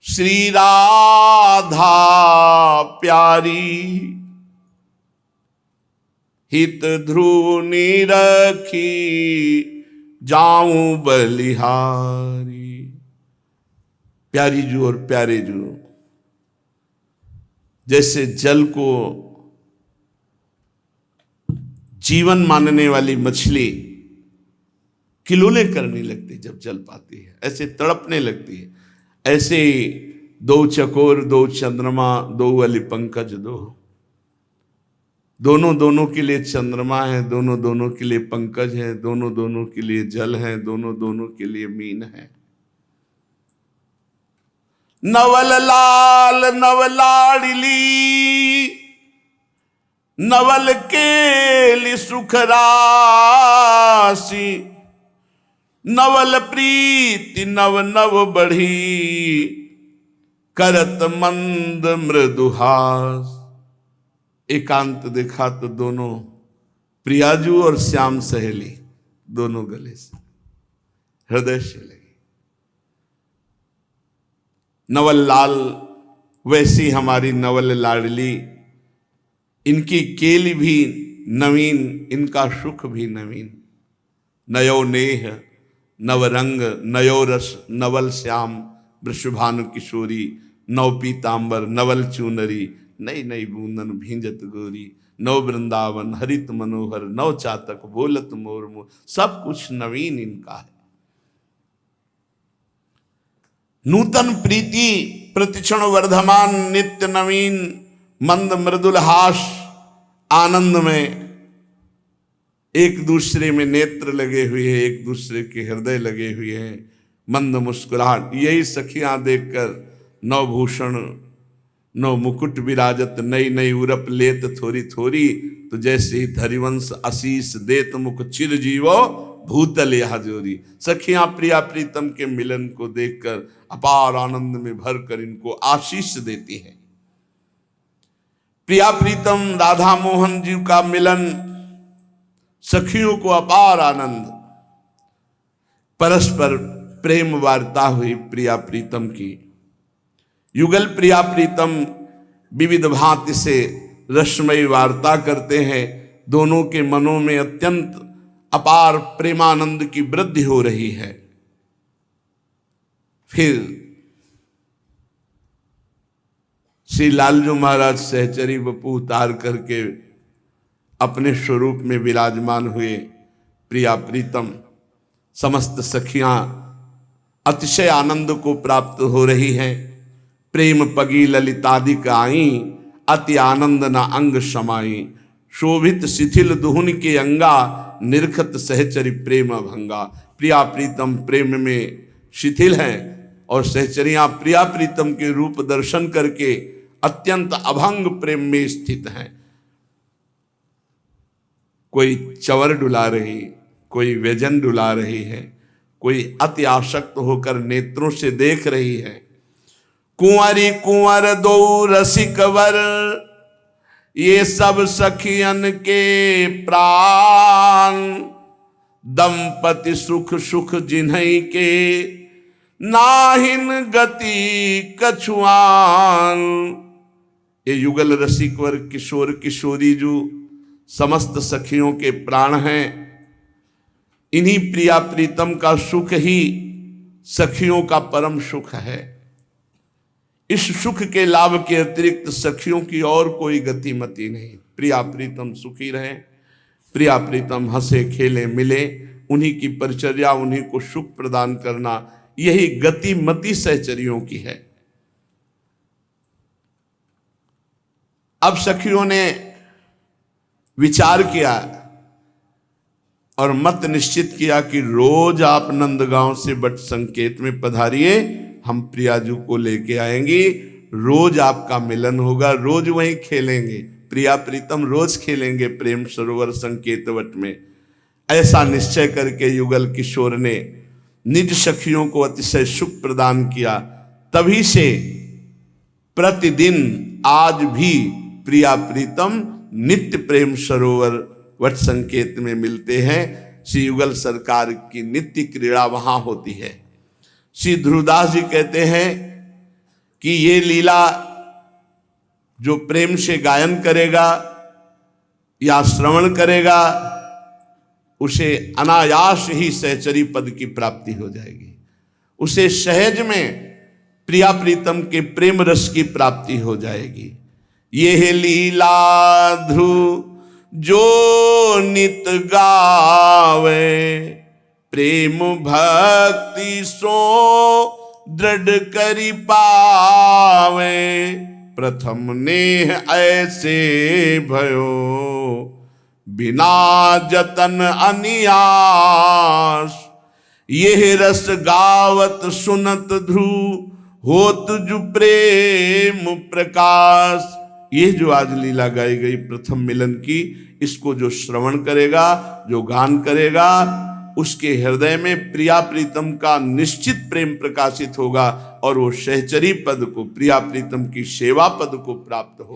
श्री राधा प्यारी। हित ध्रुव रखी जाऊं बलिहारी। प्यारी जू और प्यारे जू जैसे जल को जीवन मानने वाली मछली किलोले करने लगती जब जल पाती है, ऐसे तड़पने लगती है, ऐसे ही दो चकोर, दो चंद्रमा, दो वाली पंकज दो, दोनों दोनों के लिए चंद्रमा है, दोनों दोनों के लिए पंकज है, दोनों दोनों के लिए जल है, दोनों दोनों के लिए मीन है। नवल लाल नवलाड़ली नवल केली सुख राशि। नवल प्रीति नव नव बढ़ी करत मंद मृदुहास। एकांत देखा तो दोनों प्रियाजू और श्याम सहेली दोनों गले से हृदय से लगी। नवल लाल वैसी हमारी नवल लाडली, इनकी केली भी नवीन, इनका सुख भी नवीन। नयो नेह नवरंग नयो रस नवल श्याम वृषभानु किशोरी। नव पीतांबर नवल चूनरी नई नई बूंदन भींजत गोरी। नव वृंदावन हरित मनोहर नव चातक बोलत मोर मोर। सब कुछ नवीन इनका है। नूतन प्रीति प्रतिक्षण वर्धमान नित्य नवीन मंद मृदुल हास आनंद में एक दूसरे में नेत्र लगे हुए हैं, एक दूसरे के हृदय लगे हुए हैं, मंद मुस्कुराहट। यही सखियां देखकर नवभूषण नव मुकुट विराजत नई नई उरप लेत थोड़ी थोड़ी। तो जैसे ही धरिवंश आशीष देत मुख चिर जीवो भूतल यह जोरी। सखियां प्रिया प्रीतम के मिलन को देखकर अपार आनंद में भरकर इनको आशीष देती हैं। प्रिया प्रीतम राधा मोहन जी का मिलन सखियों को अपार आनंद। परस्पर प्रेम वार्ता हुई प्रिया प्रीतम की। युगल प्रिया प्रीतम विविध भांति से रसमयी वार्ता करते हैं। दोनों के मनों में अत्यंत अपार प्रेमानंद की वृद्धि हो रही है। फिर श्री लालजू महाराज सहचरी वपू उतार करके अपने स्वरूप में विराजमान हुए। प्रिया प्रीतम समस्त सखियां अतिशय आनंद को प्राप्त हो रही हैं। प्रेम पगी ललितादिक आई, अति आनंद न अंग समाई। शोभित शिथिल दुहुन के अंगा, निरखत सहचरी प्रेम भंगा। प्रिया प्रीतम प्रेम में शिथिल हैं और सहचरियां प्रिया प्रीतम के रूप दर्शन करके अत्यंत अभंग प्रेम में स्थित हैं। कोई चवर डुला रही, कोई व्यजन डुला रही है, कोई अति आसक्त होकर नेत्रों से देख रही है। कुंवरी कुंवर दो रसिक वर, ये सब सखियन के प्राण। दंपति सुख सुख जिन्हई के, नाहिन गति कछुआन। ये युगल रसिक वर किशोर किशोरी जो समस्त सखियों के प्राण हैं, इन्हीं प्रिया प्रीतम का सुख ही सखियों का परम सुख है। इस सुख के लाभ के अतिरिक्त सखियों की और कोई गतिमति नहीं। प्रिया प्रीतम सुखी रहे, प्रिया प्रीतम हंसे खेले मिले, उन्हीं की परिचर्या, उन्हीं को सुख प्रदान करना, यही गतिमति सहचरियों की है। अब सखियों ने विचार किया और मत निश्चित किया कि रोज आप नंदगांव से बट संकेत में पधारिए, हम प्रियाजू को लेके आएंगे, रोज आपका मिलन होगा, रोज वहीं खेलेंगे। प्रिया प्रीतम रोज खेलेंगे प्रेम सरोवर संकेत वट में। ऐसा निश्चय करके युगल किशोर ने निज सखियों को अतिशय सुख प्रदान किया। तभी से प्रतिदिन आज भी प्रिया प्रीतम नित्य प्रेम सरोवर वट संकेत में मिलते हैं। श्री युगल सरकार की नित्य क्रीड़ा वहां होती है। श्री ध्रुवदास जी कहते हैं कि ये लीला जो प्रेम से गायन करेगा या श्रवण करेगा, उसे अनायास ही सहचरी पद की प्राप्ति हो जाएगी। उसे सहज में प्रिया प्रीतम के प्रेम रस की प्राप्ति हो जाएगी। ये लीला ध्रुव जो नित गावे, प्रेम भक्ति सो दृढ़ करी पावे। प्रथम नेह ऐसे भयो, बिना जतन अनियास। यह रस गावत सुनत ध्रुव, होत जु प्रेम प्रकाश। ये जो आज लीला गाई गई प्रथम मिलन की, इसको जो श्रवण करेगा, जो गान करेगा, उसके हृदय में प्रिया प्रीतम का निश्चित प्रेम प्रकाशित होगा और वो सहचरी पद को, प्रिया प्रीतम की सेवा पद को प्राप्त होगा।